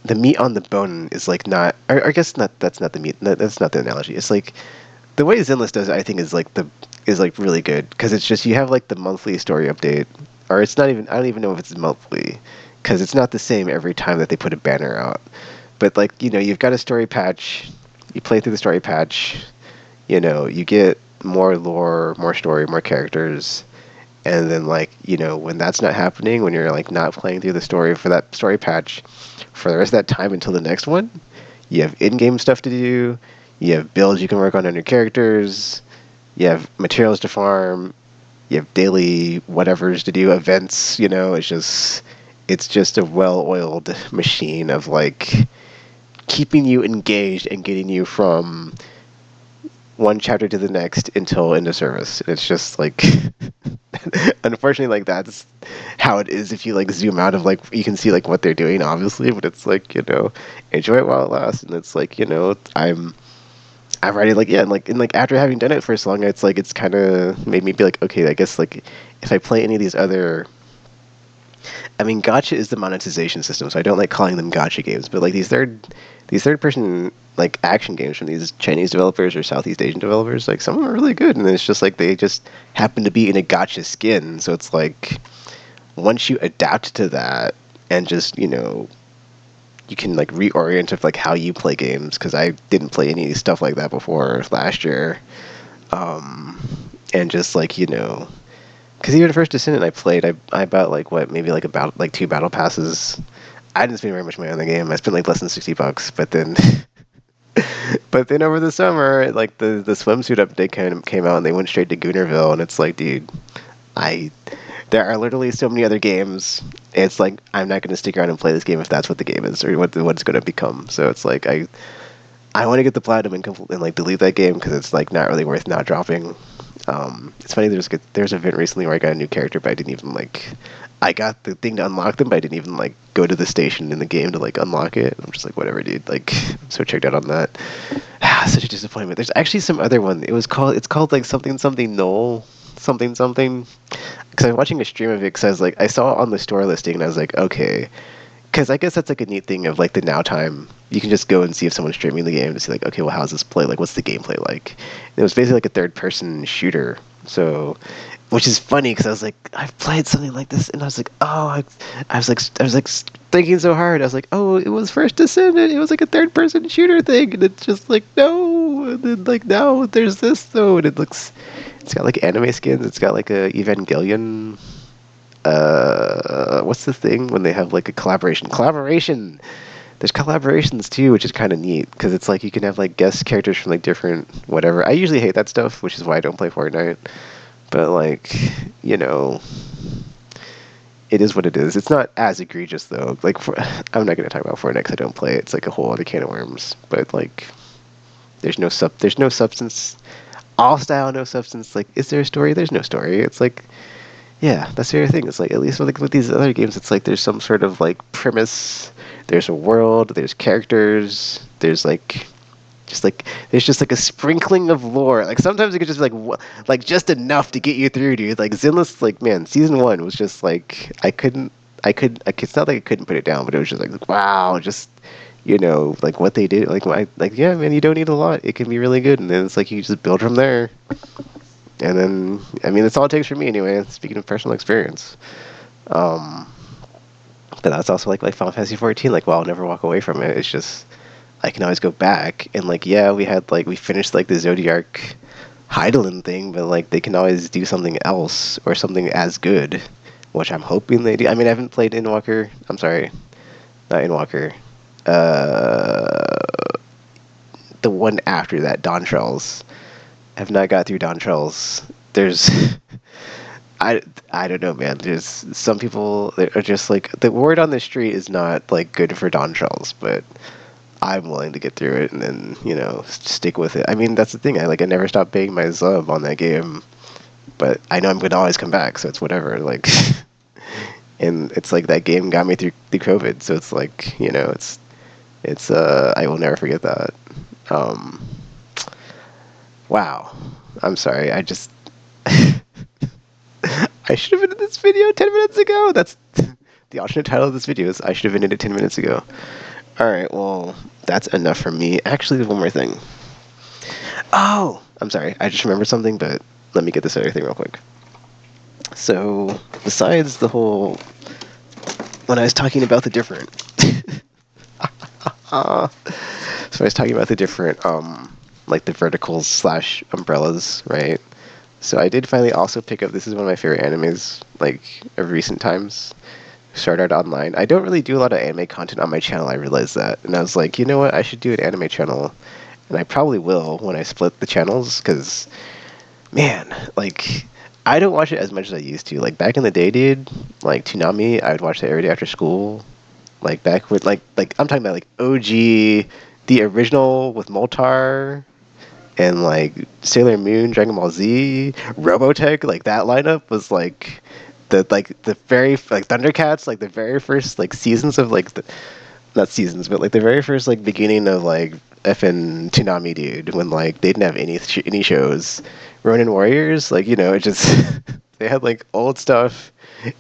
the meat on the bone is like not, or I guess not, that's not the meat, that's not the analogy. It's like the way Zenless does it, I think is like really good because it's just you have like the monthly story update, or it's not even, I don't even know if it's monthly because it's not the same every time that they put a banner out. But like you've got a story patch, you play through the story patch, you get more lore, more story, more characters, and then like when that's not happening, when you're like not playing through the story for that story patch for the rest of that time until the next one, you have in-game stuff to do, you have builds you can work on your characters, you have materials to farm, you have daily whatevers to do, events. It's just a well-oiled machine of like keeping you engaged and getting you from one chapter to the next until into service. It's just like unfortunately like that's how it is if you like zoom out of like you can see like what they're doing obviously, but it's like enjoy it while it lasts. And it's like I've already like yeah and like after having done it for so long, it's like it's kind of made me be like, okay, I guess like if I play any of these other, I mean, gotcha is the monetization system, so I don't like calling them gotcha games, but like these third person like action games from these Chinese developers or Southeast Asian developers, like some of them are really good, and it's just like they just happen to be in a gotcha skin. So it's like once you adapt to that and just you can like reorient of like how you play games, because I didn't play any stuff like that before last year, and just like because even First Descendant I played, I bought like what maybe like about like 2 battle passes. I didn't spend very much money on the game. I spent like less than $60, but then but then over the summer, like the swimsuit update came out, and they went straight to Goonerville, and it's like, dude, I there are literally so many other games. It's like I'm not going to stick around and play this game if that's what the game is or what it's going to become. So it's like I want to get the platinum and like delete that game because it's like not really worth not dropping. It's funny. There's an event recently where I got a new character, but I didn't even like. I got the thing to unlock them, but I didn't even like go to the station in the game to like unlock it. I'm just like, whatever, dude. Like, I'm so checked out on that. Such a disappointment. There's actually some other one. It's called like something something Knoll something something. Because I was watching a stream of it because I was like, I saw it on the store listing and I was like, okay. Because I guess that's like a neat thing of like the now time. You can just go and see if someone's streaming the game to see like, okay, well, how's this play? Like, what's the gameplay like? And it was basically like a third-person shooter. So, which is funny because I was like, I've played something like this, and I was like, oh, I was like thinking so hard. I was like, oh, it was First Descendant. It was like a third-person shooter thing, and it's just like, no, and then like now there's this though, and it's got like anime skins. It's got like a Evangelion. What's the thing when they have like a collaboration? Collaboration. There's collaborations too, which is kind of neat because it's like you can have like guest characters from like different whatever. I usually hate that stuff, which is why I don't play Fortnite. But like, you know, it is what it is. It's not as egregious though. Like, I'm not gonna talk about Fortnite because I don't play it. It's like a whole other can of worms. But like, there's no substance. All style, no substance. Like, is there a story? There's no story. It's like, yeah, that's the other thing. It's like at least with these other games, it's like there's some sort of like premise. There's a world. There's characters. There's like there's just like a sprinkling of lore. Like sometimes it could just be like like just enough to get you through, dude. Like Zenless, like man, season one was just like it's not like I couldn't put it down, but it was just like wow, just like what they did. Like yeah, man, you don't need a lot. It can be really good, and then it's like you just build from there. And then I mean, that's all it takes for me anyway. Speaking of personal experience, um, but that's also like Final Fantasy 14. Like, well, I'll never walk away from it. It's just I can always go back and like yeah, we finished like the Zodiac Heidelin thing, but like they can always do something else or something as good, which I'm hoping they do. I mean, I haven't played Endwalker. I'm sorry, not Endwalker. Uh, the one after that, Dawn Trails. I have not got through Dawn Trails. There's I I don't know, man. There's some people that are just like the word on the street is not like good for Dawn Trails, but I'm willing to get through it and then stick with it. I mean, that's the thing. I never stop paying my sub on that game, but I know I'm going to always come back, so it's whatever. Like, and it's like that game got me through the COVID, so it's like it's I will never forget that. Um, wow, I'm sorry. I just I should have been in this video 10 minutes ago. That's the alternate title of this video is I should have been in it 10 minutes ago. All right, well, that's enough for me. Actually, there's one more thing. Oh, I'm sorry. I just remembered something, but let me get this other thing real quick. So, besides the whole, when I was talking about the different, so I was talking about the different, like the verticals slash umbrellas, right? So I did finally also pick up. This is one of my favorite animes, like of recent times. Sword Art Online. I don't really do a lot of anime content on my channel. I realized that, and I was like, you know what? I should do an anime channel, and I probably will when I split the channels. Because, man, like, I don't watch it as much as I used to. Like back in the day, dude. Like Toonami, I would watch that every day after school. Like back with like I'm talking about like OG, the original with Moltar and like Sailor Moon, Dragon Ball Z, Robotech, like that lineup was like the very like Thundercats, like the very first like seasons of like the not seasons, but like the very first like beginning of like effing Toonami, dude, when like they didn't have any shows. Ronin Warriors, like it just they had like old stuff,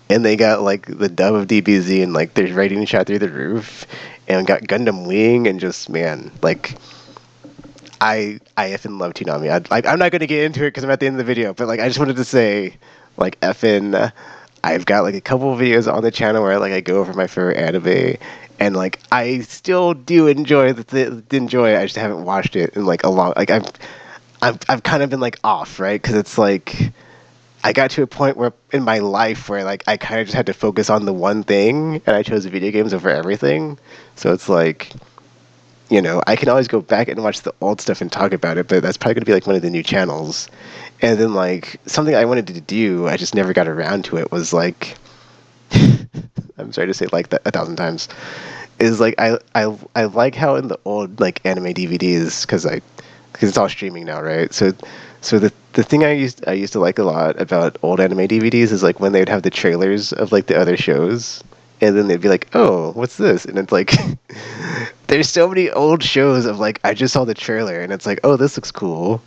and they got like the dub of DBZ, and like their rating shot through the roof, and got Gundam Wing, and just man, like I effing love Toonami. I'm not gonna get into it because I'm at the end of the video, but like I just wanted to say, like effing, I've got like a couple of videos on the channel where like I go over my favorite anime, and like I still do enjoy enjoy it. I just haven't watched it in like a long like I've kind of been like off, right? Because it's like I got to a point where in my life where like I kind of just had to focus on the one thing, and I chose video games over everything. So it's like I can always go back and watch the old stuff and talk about it, but that's probably going to be like one of the new channels. And then like something I wanted to do, I just never got around to it was like I'm sorry to say like that 1,000 times is like I like how in the old like anime DVDs because it's all streaming now, right? So the thing I used to like a lot about old anime DVDs is like when they'd have the trailers of like the other shows, and then they'd be like, "Oh, what's this?" And it's like there's so many old shows of like I just saw the trailer and it's like, "Oh, this looks cool."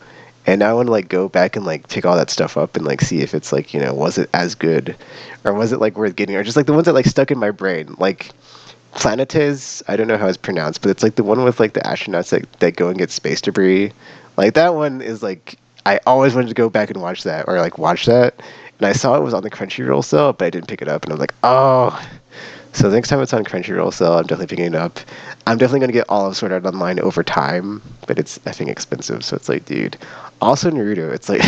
And now I want to like go back and like pick all that stuff up and like see if it's like, was it as good or was it like worth getting or just like the ones that like stuck in my brain. Like Planetes, I don't know how it's pronounced, but it's like the one with like the astronauts that go and get space debris. Like that one is like I always wanted to go back and watch that or like watch that. And I saw it was on the Crunchyroll sale, but I didn't pick it up and I'm like, "Oh, So the next time it's on Crunchyroll, so I'm definitely picking it up. I'm definitely gonna get all of Sword Art Online over time, but it's I think expensive. So it's like, dude. Also Naruto, it's like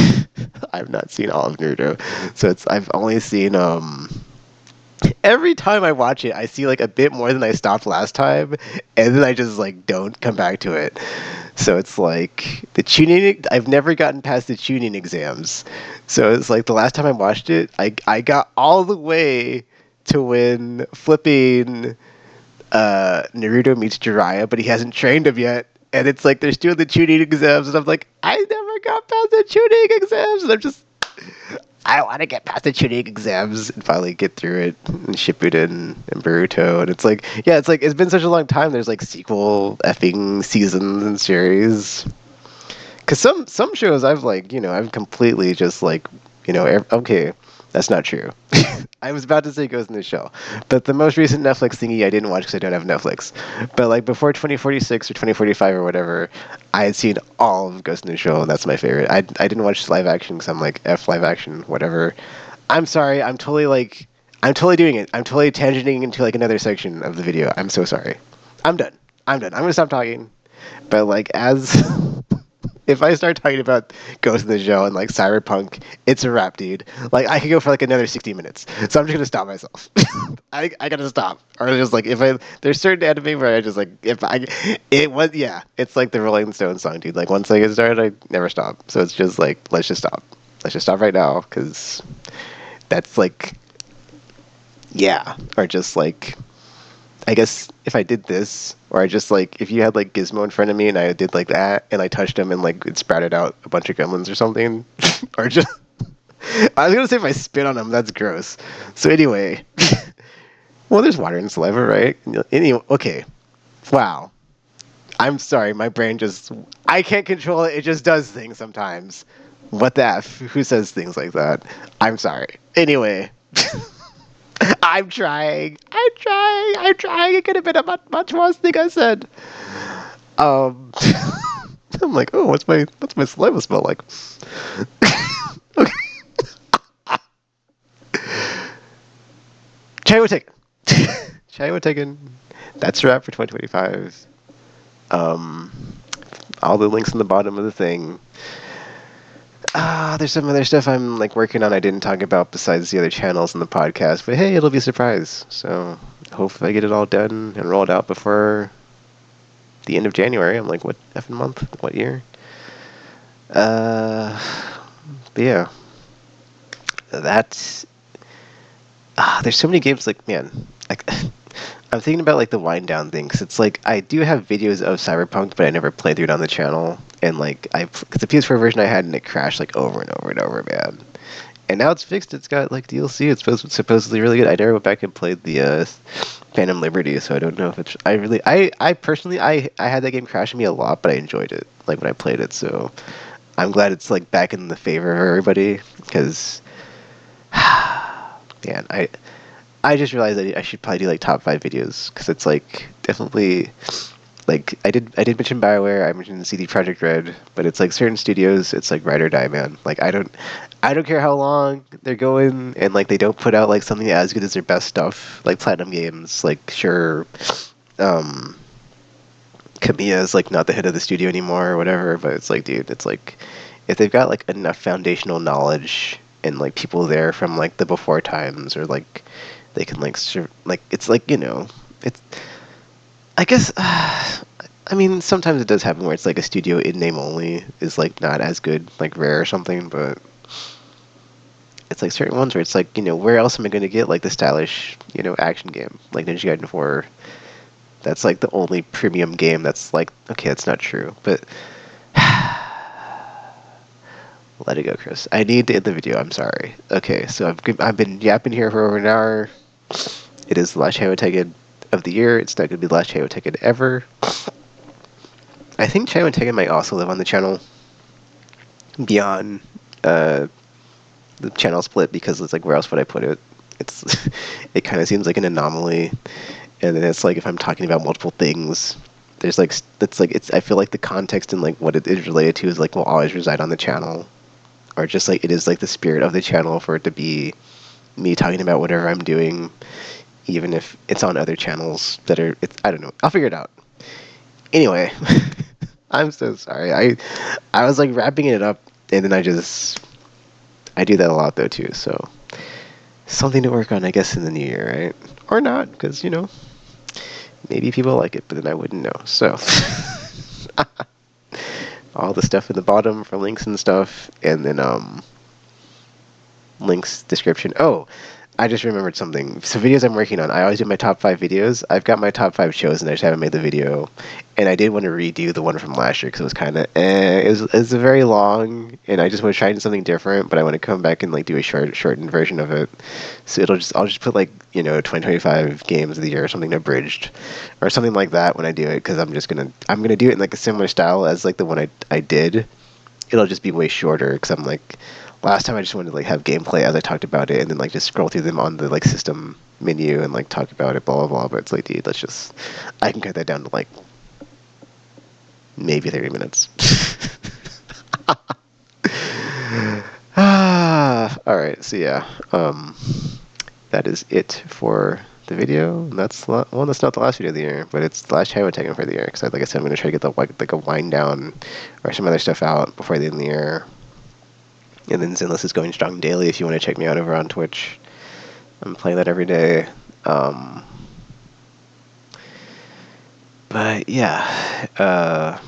I've not seen all of Naruto, so it's I've only seen every time I watch it, I see like a bit more than I stopped last time, and then I just like don't come back to it. So it's like the tuning. I've never gotten past the tuning exams. So it's like the last time I watched it, I got all the way to when flipping Naruto meets Jiraiya, but he hasn't trained him yet. And it's like they're still the tuning exams, and I'm like, I never got past the tuning exams, and I'm just I want to get past the tuning exams and finally get through it and Shippuden and Boruto. And it's like, yeah, it's like, it's been such a long time. There's like sequel effing seasons and series. Because some shows I've like, I've completely just like, okay, that's not true. I was about to say Ghost in the Shell, but the most recent Netflix thingy I didn't watch because I don't have Netflix. But like before 2046 or 2045 or whatever, I had seen all of Ghost in the Shell, and that's my favorite. I didn't watch live action because I'm like F live action, whatever. I'm sorry. I'm totally doing it. I'm totally tangenting into like another section of the video. I'm so sorry. I'm done. I'm done. I'm gonna stop talking. But like as if I start talking about Ghost in the Shell and like Cyberpunk, it's a wrap, dude. Like I could go for like another 60 minutes. So I'm just gonna stop myself. I gotta stop. Or just like if I there's certain anime where I just like if I it was yeah, it's like the Rolling Stones song, dude. Like once I get started, I never stop. So it's just like let's just stop. Let's just stop right now because that's like yeah, or just like I guess if I did this, or I just like if you had like Gizmo in front of me and I did like that, and I touched him and like it sprouted out a bunch of gremlins or something, or just I was gonna say if I spit on him, that's gross. So anyway, well, there's water and saliva, right? Anyway, okay, wow. I'm sorry, my brain just I can't control it. It just does things sometimes. What the f? Who says things like that? I'm sorry. Anyway. I'm trying. I'm trying. I'm trying. It could have been a much worse thing I said. Um, I'm like, oh, what's my saliva smell like? Okay. Chai taken. Chai taken. That's a wrap for 2025. Um, all the links in the bottom of the thing. There's some other stuff I'm like working on I didn't talk about besides the other channels in the podcast, but hey, it'll be a surprise. So hopefully I get it all done and rolled out before the end of January. I'm like, what effing month? What year? Uh, but yeah, that's there's so many games like man, like I'm thinking about like the wind down thing because it's like I do have videos of Cyberpunk, but I never played through it on the channel. And like because the PS4 version I had and it crashed like over and over and over, man. And now it's fixed. It's got like DLC. It's supposedly really good. I never went back and played the Phantom Liberty, so I don't know if it's. I personally, I had that game crash me a lot, but I enjoyed it. Like when I played it, so I'm glad it's like back in the favor of everybody. Because, man, I just realized that I should probably do like top 5 videos because it's like definitely like I did mention Bioware, I mentioned CD Projekt Red, but it's like certain studios, it's like ride or die, man. Like I don't care how long they're going, and like they don't put out like something as good as their best stuff. Like Platinum Games, like sure, um, Kamiya is like not the head of the studio anymore or whatever, but it's like, dude, it's like if they've got like enough foundational knowledge and like people there from like the before times, or like they can like like it's like it's I guess. I mean, sometimes it does happen where it's like a studio in name only is like not as good, like Rare or something, but it's like certain ones where it's like, where else am I going to get like the stylish, action game like Ninja Gaiden 4? That's like the only premium game that's like, okay, that's not true, but let it go, Chris. I need to end the video. I'm sorry. Okay, so I've been yapping here for over an hour. It is the last Chaiwo Tekken of the year. It's not going to be the last Chaiwo Tekken ever. I think Chaiwo Tekken might also live on the channel beyond uh, the channel split because it's like where else would I put it? It's it kind of seems like an anomaly, and then it's like if I'm talking about multiple things, there's like it's like it's I feel like the context and like what it is related to is like will always reside on the channel, or just like it is like the spirit of the channel for it to be me talking about whatever I'm doing even if it's on other channels that are. I don't know. I'll figure it out. Anyway, I'm so sorry. I was like wrapping it up, and then I do that a lot though too. So something to work on, I guess, in the new year, right? Or not, because maybe people like it, but then I wouldn't know. So all the stuff in the bottom for links and stuff, and then links description. Oh, I just remembered something. So videos I'm working on, I always do my top 5 videos. I've got my top 5 shows, and I just haven't made the video. And I did want to redo the one from last year because it was kind of it was very long, and I just want to try something different. But I want to come back and like do a shortened version of it. So I'll just put like 2025 games of the year or something abridged, or something like that when I do it because I'm gonna do it in like a similar style as like the one I did. It'll just be way shorter because I'm like last time I just wanted to like have gameplay as I talked about it and then like just scroll through them on the like system menu and like talk about it, blah blah blah. But it's like, dude, I can cut that down to like maybe 30 minutes. All right, so yeah, that is it for the video. Well, that's not the last video of the year, but it's the last time I'm taking for the year because, like I said, I'm going to try to get the like a wind down or some other stuff out before the end of the year. And then Zenless is going strong daily. If you want to check me out over on Twitch, I'm playing that every day. But yeah,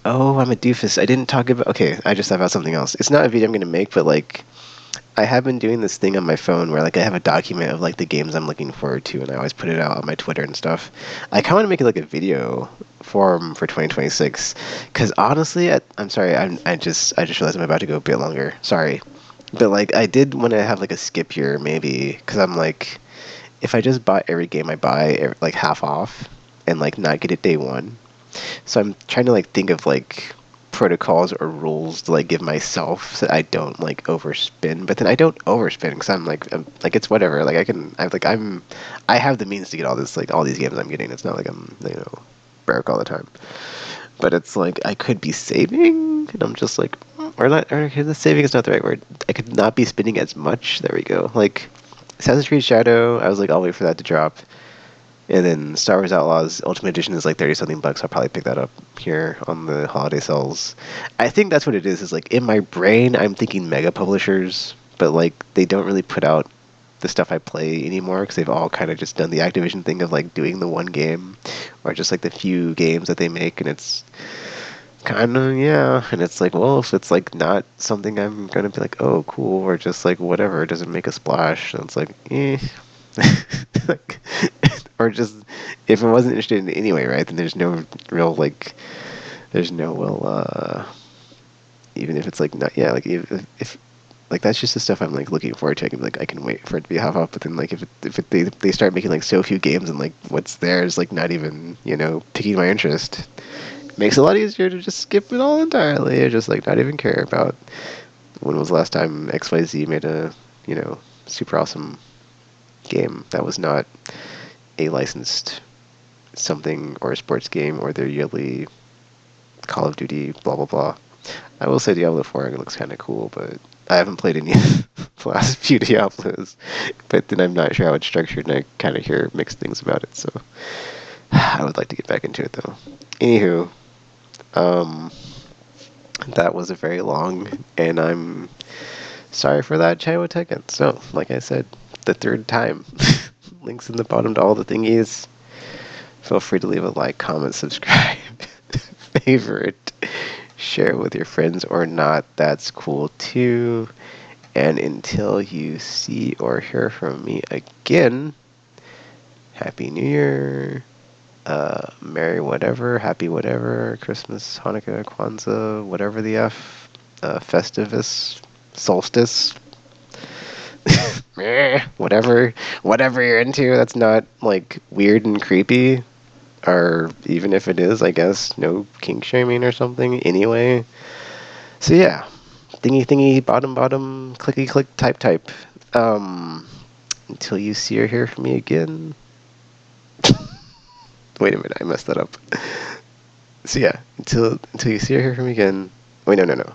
oh, I'm a doofus. I didn't talk about. Okay, I just thought about something else. It's not a video I'm going to make, but like I have been doing this thing on my phone where like I have a document of like the games I'm looking forward to, and I always put it out on my Twitter and stuff. I kind of want to make it like a video form for 2026, because honestly, I'm sorry, I just realized I'm about to go a bit longer. Sorry, but like I did want to have like a skip year maybe, because I'm like, if I just bought every game I buy like half off, and like not get it day one. So I'm trying to like think of like protocols or rules to like give myself so that I don't like overspend. But then I don't overspend because I'm like it's whatever. Like I have the means to get all these games I'm getting. It's not like I'm broke all the time. But it's like I could be saving, and I'm just like, or not. Or the saving is not the right word. I could not be spending as much. There we go. Like Assassin's Creed Shadow, I was like, I'll wait for that to drop. And then Star Wars Outlaws Ultimate Edition is like 30 something bucks. I'll probably pick that up here on the holiday sales. I think that's what it is like in my brain I'm thinking mega publishers, but like they don't really put out the stuff I play anymore because they've all kind of just done the Activision thing of like doing the one game or just like the few games that they make, and it's kind of, yeah, and it's like, well, if it's like not something I'm gonna be like, oh cool, or just like whatever, it doesn't make a splash, and it's like, like, or just if I wasn't interested in it anyway, right? Then there's no real like, there's no well, even if it's like not, yeah, like if like that's just the stuff I'm like looking forward to. I can be like, I can wait for it to be half off, but then like they start making like so few games and like what's there is like not even piquing my interest. Makes it a lot easier to just skip it all entirely, or just like not even care about when was the last time XYZ made a super awesome game that was not a licensed something or a sports game or their yearly Call of Duty blah blah blah. I will say Diablo 4 looks kind of cool, but I haven't played any of the last few Diablos. But then I'm not sure how it's structured, and I kind of hear mixed things about it. So I would like to get back into it though. Anywho, um, that was a very long, and I'm sorry for that, Chaiwotekken. So, like I said, the third time. Links in the bottom to all the thingies. Feel free to leave a like, comment, subscribe, favorite, share with your friends or not. That's cool too. And until you see or hear from me again, Happy New Year. Merry whatever, happy whatever, Christmas, Hanukkah, Kwanzaa, whatever the F, Festivus, Solstice, whatever you're into that's not like weird and creepy, or even if it is, I guess no kink shaming or something anyway. So yeah, thingy, bottom, clicky click, type. Until you see or hear from me again. Wait a minute, I messed that up. So yeah, until you see or hear from me again. Wait, no.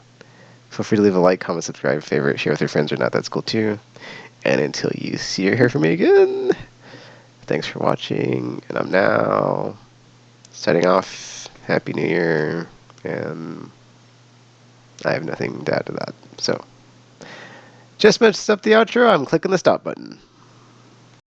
Feel free to leave a like, comment, subscribe, favorite, share with your friends or not. That's cool too. And until you see or hear from me again, Thanks for watching, and I'm now setting off. Happy New Year, and I have nothing to add to that. So, just messed up the outro. I'm clicking the stop button.